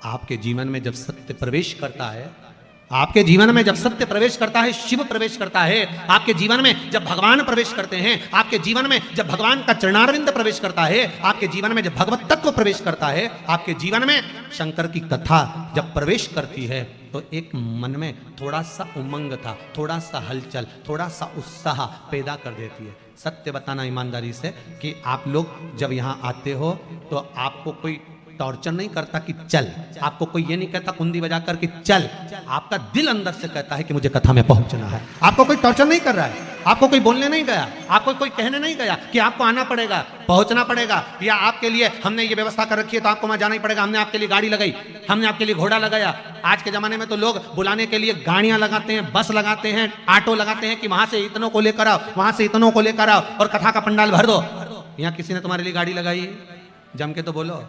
आपके जीवन में जब सत्य प्रवेश करता है, आपके जीवन में जब सत्य प्रवेश करता है, शिव प्रवेश करता है, आपके जीवन में जब भगवान प्रवेश करते हैं, आपके जीवन में जब भगवान का चरणारविंद प्रवेश करता है, आपके जीवन में जब भगवत तत्व प्रवेश करता है, आपके जीवन में शंकर की कथा जब प्रवेश करती है, तो एक मन में थोड़ा सा उमंग था, थोड़ा सा हलचल, थोड़ा सा उत्साह पैदा कर देती है। सत्य बताना ईमानदारी से कि आप लोग जब यहाँ आते हो तो आपको कोई टॉर्चर नहीं करता कि चल, आपको कोई ये नहीं कहता कुंडी बजा कर कि चल, आपका दिल अंदर से कहता है कि मुझे कथा में पहुंचना है। आपको कोई टॉर्चर नहीं कर रहा है, आपको कोई बोलने नहीं गया, आपको कोई कहने नहीं गया कि आपको आना पड़ेगा, पहुंचना पड़ेगा, या आपके लिए हमने ये व्यवस्था कर रखी है तो आपको वहां जाना ही पड़ेगा, हमने आपके लिए गाड़ी लगाई, हमने आपके लिए घोड़ा लगाया। आज के जमाने में तो लोग बुलाने के लिए गाड़ियां लगाते हैं, बस लगाते हैं, ऑटो लगाते हैं कि वहां से इतनों को लेकर आओ, वहां से इतनों को लेकर आओ और कथा का पंडाल भर दो। यहाँ किसी ने तुम्हारे लिए गाड़ी लगाई? जम के तो बोलो।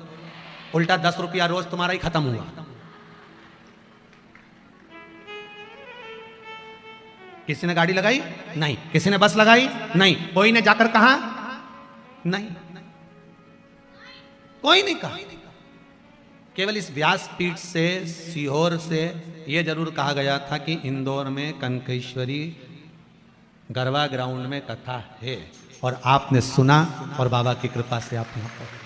उल्टा 10 रुपया रोज तुम्हारा ही खत्म हुआ। किसी ने गाड़ी लगाई? नहीं। किसी ने बस लगाई? नहीं। कोई ने जाकर कहा? नहीं, कोई नहीं कहा। केवल इस व्यासपीठ से, सीहोर से यह जरूर कहा गया था कि इंदौर में कनकेश्वरी गरबा ग्राउंड में कथा है, और आपने सुना और बाबा की कृपा से आप यहां पर।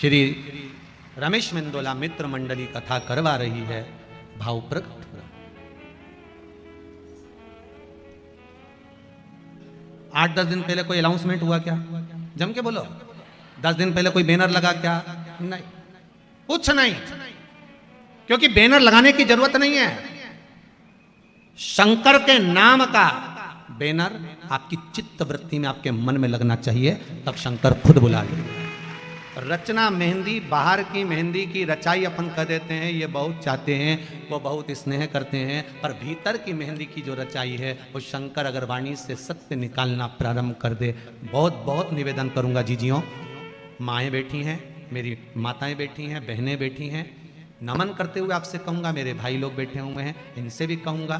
श्री रमेश मेंदोला मित्र मंडली कथा करवा रही है, भाव प्रकट हो रहा। 8-10 दिन पहले कोई अनाउंसमेंट हुआ क्या? जम के बोलो। 10 दिन पहले कोई बैनर लगा क्या? नहीं, कुछ नहीं, क्योंकि बैनर लगाने की जरूरत नहीं है। शंकर के नाम का बैनर आपकी चित्त वृत्ति में, आपके मन में लगना चाहिए, तब शंकर खुद बुला लेंगे। रचना मेहंदी, बाहर की मेहंदी की रचाई अपन कर देते हैं, ये बहुत चाहते हैं, वो बहुत स्नेह करते हैं, पर भीतर की मेहंदी की जो रचाई है वो शंकर अगर वाणी से सत्य निकालना प्रारंभ कर दे। बहुत बहुत निवेदन करूंगा जीजियों, माएँ बैठी हैं, मेरी माताएं बैठी हैं, बहनें बैठी हैं, नमन करते हुए आपसे कहूँगा, मेरे भाई लोग बैठे हुए हैं, इनसे भी कहूँगा,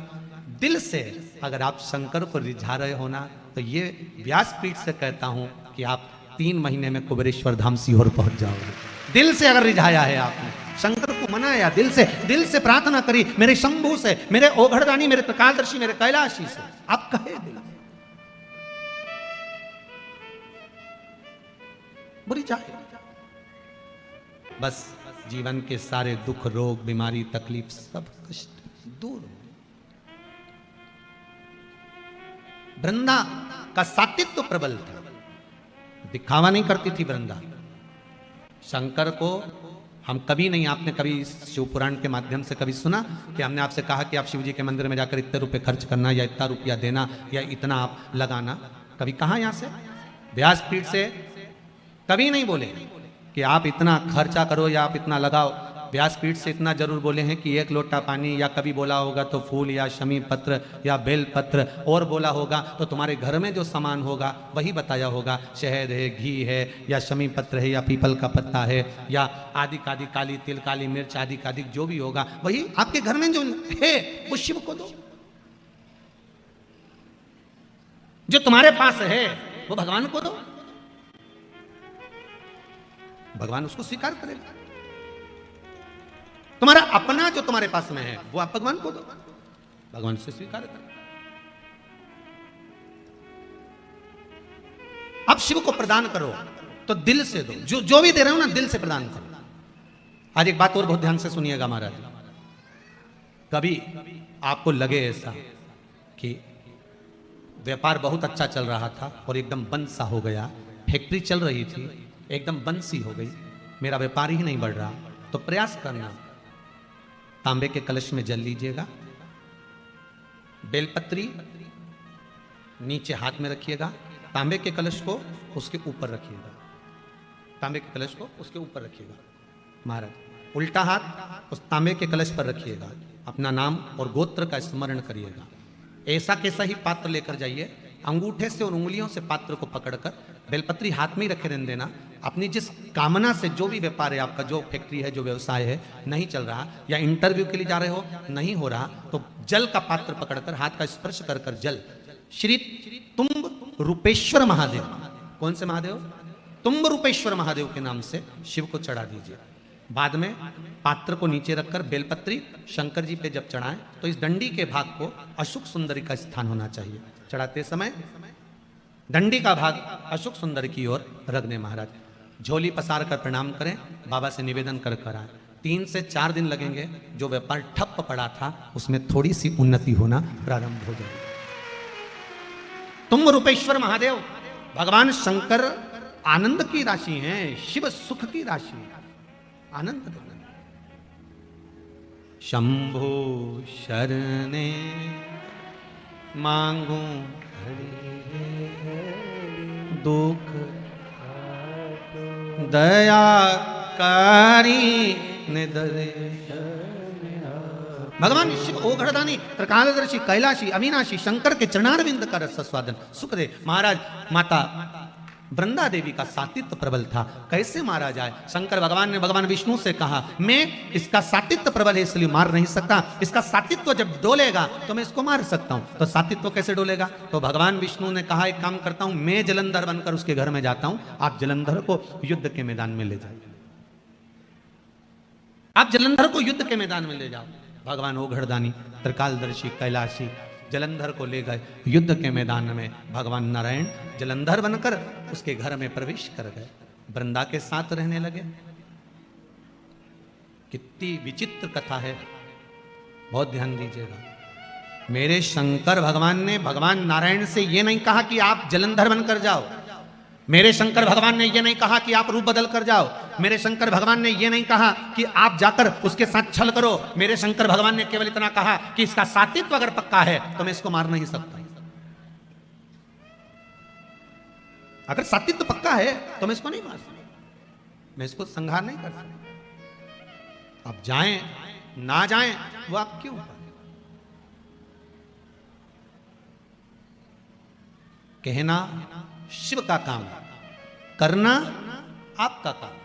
दिल से अगर आप शंकर को रिझा रहे हो ना, तो ये व्यासपीठ से कहता हूँ कि आप 3 महीने में कुबेरेश्वर धाम सीहोर पहुंच जाओगे। दिल से अगर रिझाया है आपने, शंकर को मनाया, दिल से प्रार्थना करी, मेरे शंभू से, मेरे ओघड़दानी, मेरे त्रिकालदर्शी, मेरे कैलाशी से, आप कहे दिल बुरी जाए, बस जीवन के सारे दुख, रोग, बीमारी, तकलीफ, सब कष्ट दूर। वृंदा का सात्वित्व प्रबल था, दिखावा नहीं करती थी वृंदा। शंकर को हम कभी नहीं, आपने कभी शिव पुराण के माध्यम से कभी सुना कि हमने आपसे कहा कि आप शिव जी के मंदिर में जाकर इतने रुपए खर्च करना, या इतना रुपया देना, या इतना आप लगाना? कभी कहा? यहां से व्यासपीठ से कभी नहीं बोले कि आप इतना खर्चा करो या आप इतना लगाओ। व्यासपीठ से इतना जरूर बोले हैं कि 1 लोटा पानी, या कभी बोला होगा तो फूल या शमी पत्र या बेल पत्र, और बोला होगा तो तुम्हारे घर में जो सामान होगा वही बताया होगा, शहद है, घी है, या शमी पत्र है, या पीपल का पत्ता है, या आदि कादि, काली तिल, काली मिर्च, आदि कादि जो भी होगा वही आपके घर में जो है वो शिव को दो। जो तुम्हारे पास है वो भगवान को दो, भगवान उसको स्वीकार करेगा। तुम्हारा अपना जो तुम्हारे पास में है वो आप भगवान को दो, भगवान से स्वीकार करें। अब शिव को प्रदान करो तो दिल से दो, जो भी दे रहे हो ना दिल से प्रदान करो। आज एक बात और बहुत ध्यान से सुनिएगा महाराज, कभी आपको लगे ऐसा कि व्यापार बहुत अच्छा चल रहा था और एकदम बंद सा हो गया, फैक्ट्री चल रही थी एकदम बंद सी हो गई, मेरा व्यापार ही नहीं बढ़ रहा, तो प्रयास करना तांबे के कलश में जल लीजिएगा, बेलपत्री नीचे हाथ में रखिएगा, तांबे के कलश को उसके ऊपर रखिएगा, तांबे के कलश को उसके ऊपर रखिएगा महाराज, उल्टा हाथ उस तांबे के कलश पर रखिएगा, अपना नाम और गोत्र का स्मरण करिएगा। ऐसा कैसा ही पात्र लेकर जाइए, अंगूठे से और उंगलियों से पात्र को पकड़कर बेलपत्री हाथ में ही रखे रहने देना। अपनी जिस कामना से जो भी व्यापार है आपका, जो फैक्ट्री है, जो व्यवसाय है नहीं चल रहा, या इंटरव्यू के लिए जा रहे हो नहीं हो रहा, तो जल का पात्र पकड़कर हाथ का स्पर्श कर कर जल श्री तुम्ब रूपेश्वर महादेव, कौन से महादेव? तुम्ब रूपेश्वर महादेव के नाम से शिव को चढ़ा दीजिए। बाद में पात्र को नीचे रखकर बेलपत्री शंकर जी पे जब चढ़ाएं तो इस डंडी के भाग को अशुक सुंदरी का स्थान होना चाहिए। चढ़ाते समय डंडी का भाग अशुक सुंदरी की ओर रख दें महाराज। झोली पसार कर प्रणाम करें, बाबा से निवेदन कर कर आए। 3 से 4 दिन लगेंगे, जो व्यापार ठप पड़ा था उसमें थोड़ी सी उन्नति होना प्रारंभ हो जाएगी। तुम रूपेश्वर महादेव भगवान शंकर आनंद की राशि हैं, शिव सुख की राशि है, आनंद देना। शंभो शरणे मांगू दुख दया कारी निधरे। भगवान शिव ओघड़दानी त्रिकालदर्शी कैलाशी अविनाशी शंकर के चरणारविंद का रस स्वादन सुख दे। महाराज माता वृंदा देवी का सातित्व प्रबल था, कैसे मारा जाए? शंकर भगवान ने भगवान विष्णु से कहा, मैं इसका सातित्व प्रबल है इसलिए मार नहीं सकता, इसका सातित्व जब डोलेगा तो मैं इसको मार सकता हूं। तो सातित्व कैसे डोलेगा? तो भगवान विष्णु ने कहा, एक काम करता हूं, मैं जलंधर बनकर उसके घर में जाता हूं, आप जलंधर को युद्ध के मैदान में ले जाओ, आप जलंधर को युद्ध के मैदान में ले जाओ। भगवान ओघड़दानी त्रिकालदर्शी कैलाशी जलंधर को ले गए युद्ध के मैदान में। भगवान नारायण जलंधर बनकर उसके घर में प्रवेश कर गए, वृंदा के साथ रहने लगे। कितनी विचित्र कथा है, बहुत ध्यान दीजिएगा। मेरे शंकर भगवान ने भगवान नारायण से यह नहीं कहा कि आप जलंधर बनकर जाओ, मेरे शंकर भगवान ने यह नहीं कहा कि आप रूप बदल कर जाओ, मेरे शंकर भगवान ने यह नहीं कहा कि आप जाकर उसके साथ छल करो। मेरे शंकर भगवान ने केवल इतना कहा कि इसका सातित्व अगर पक्का है तो मैं इसको मार नहीं सकता, अगर सातित्व पक्का है तो मैं इसको नहीं मार सकता, मैं इसको संहार नहीं कर सकता। अब जाएं ना जाएं वो आपके ऊपर। कहना शिव का काम, करना आपका काम।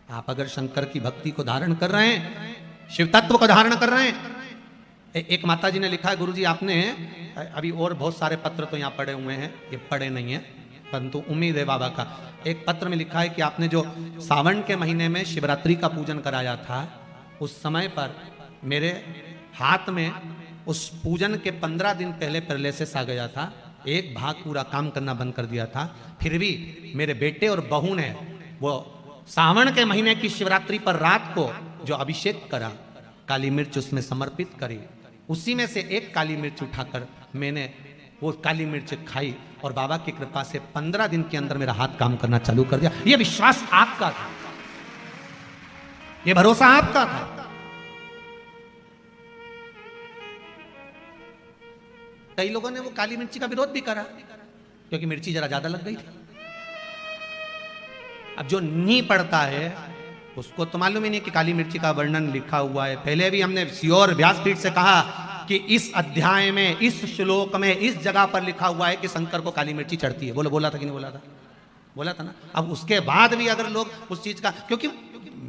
आप अगर शंकर की भक्ति को धारण कर रहे हैं, शिव तत्व को धारण कर रहे हैं। एक माता जी ने लिखा है, गुरुजी आपने अभी और बहुत सारे पत्र तो यहाँ पड़े हुए हैं, ये पढ़े नहीं है परंतु उम्मीद है बाबा का। एक पत्र में लिखा है कि आपने जो सावन के महीने में शिवरात्रि का पूजन कराया था, उस समय पर मेरे हाथ में उस पूजन के 15 दिन पहले पैरालिसिस आ गया था, एक भाग पूरा काम करना बंद कर दिया था। फिर भी मेरे बेटे और बहू ने वो सावन के महीने की शिवरात्रि पर रात को जो अभिषेक करा, काली मिर्च उसमें समर्पित करी, उसी में से एक काली मिर्च उठाकर मैंने वो काली मिर्च खाई और बाबा की कृपा से 15 दिन के अंदर मेरा हाथ काम करना चालू कर दिया। ये विश्वास आपका था, ये भरोसा आपका था। कई लोगों ने वो काली मिर्ची का विरोध भी करा क्योंकि मिर्ची जरा ज्यादा लग गई थी। अब जो नहीं पढ़ता है उसको तो मालूम ही नहीं कि काली मिर्ची का वर्णन लिखा हुआ है। पहले भी हमने श्योर व्यासपीठ से कहा कि इस अध्याय में, इस श्लोक में, इस जगह पर लिखा हुआ है कि शंकर को काली मिर्ची चढ़ती है। बोला था कि नहीं बोला था? बोला था ना। अब उसके बाद भी अगर लोग उस चीज का, क्योंकि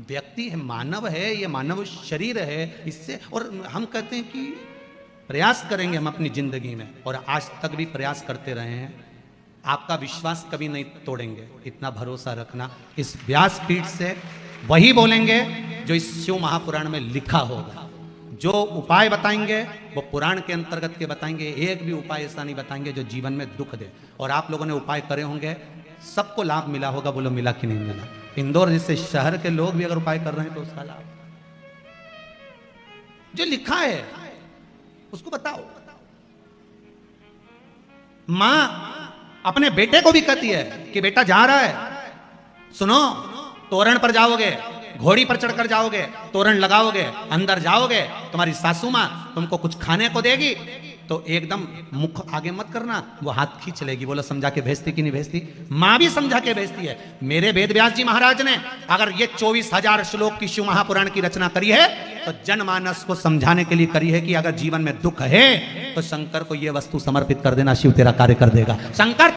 व्यक्ति है, मानव है, ये मानव शरीर है, इससे और हम कहते हैं कि प्रयास करेंगे हम अपनी जिंदगी में, और आज तक भी प्रयास करते रहे हैं। आपका विश्वास कभी नहीं तोड़ेंगे, इतना भरोसा रखना। इस व्यासपीठ से वही बोलेंगे जो इस शिव महापुराण में लिखा होगा। जो उपाय बताएंगे वो पुराण के अंतर्गत के बताएंगे, एक भी उपाय ऐसा नहीं बताएंगे जो जीवन में दुख दे। और आप लोगों ने उपाय करे होंगे, सबको लाभ मिला होगा। बोलो मिला कि नहीं मिला? इंदौर जैसे शहर के लोग भी अगर उपाय कर रहे हैं तो उसका लाभ जो लिखा है उसको बताओ। मां अपने बेटे को भी कहती है कि बेटा जा रहा है, सुनो, तोरण पर जाओगे, घोड़ी पर चढ़कर जाओगे, तोरण लगाओगे, अंदर जाओगे, तुम्हारी सासू मां तुमको कुछ खाने को देगी तो एकदम मुख आगे मत करना, वो हाथ खींच लेगी। बोलो समझा के भेजती कि नहीं भेजती? मां भी समझा के भेजती है। मेरे वेद व्यास जी महाराज ने अगर ये 24,000 श्लोक की शिव महापुराण की रचना करी है तो जनमानस को समझाने के लिए करी है कि अगर जीवन में दुख है तो शंकर को ये वस्तु समर्पित कर देना, शिव तेरा कार्य कर देगा। शंकर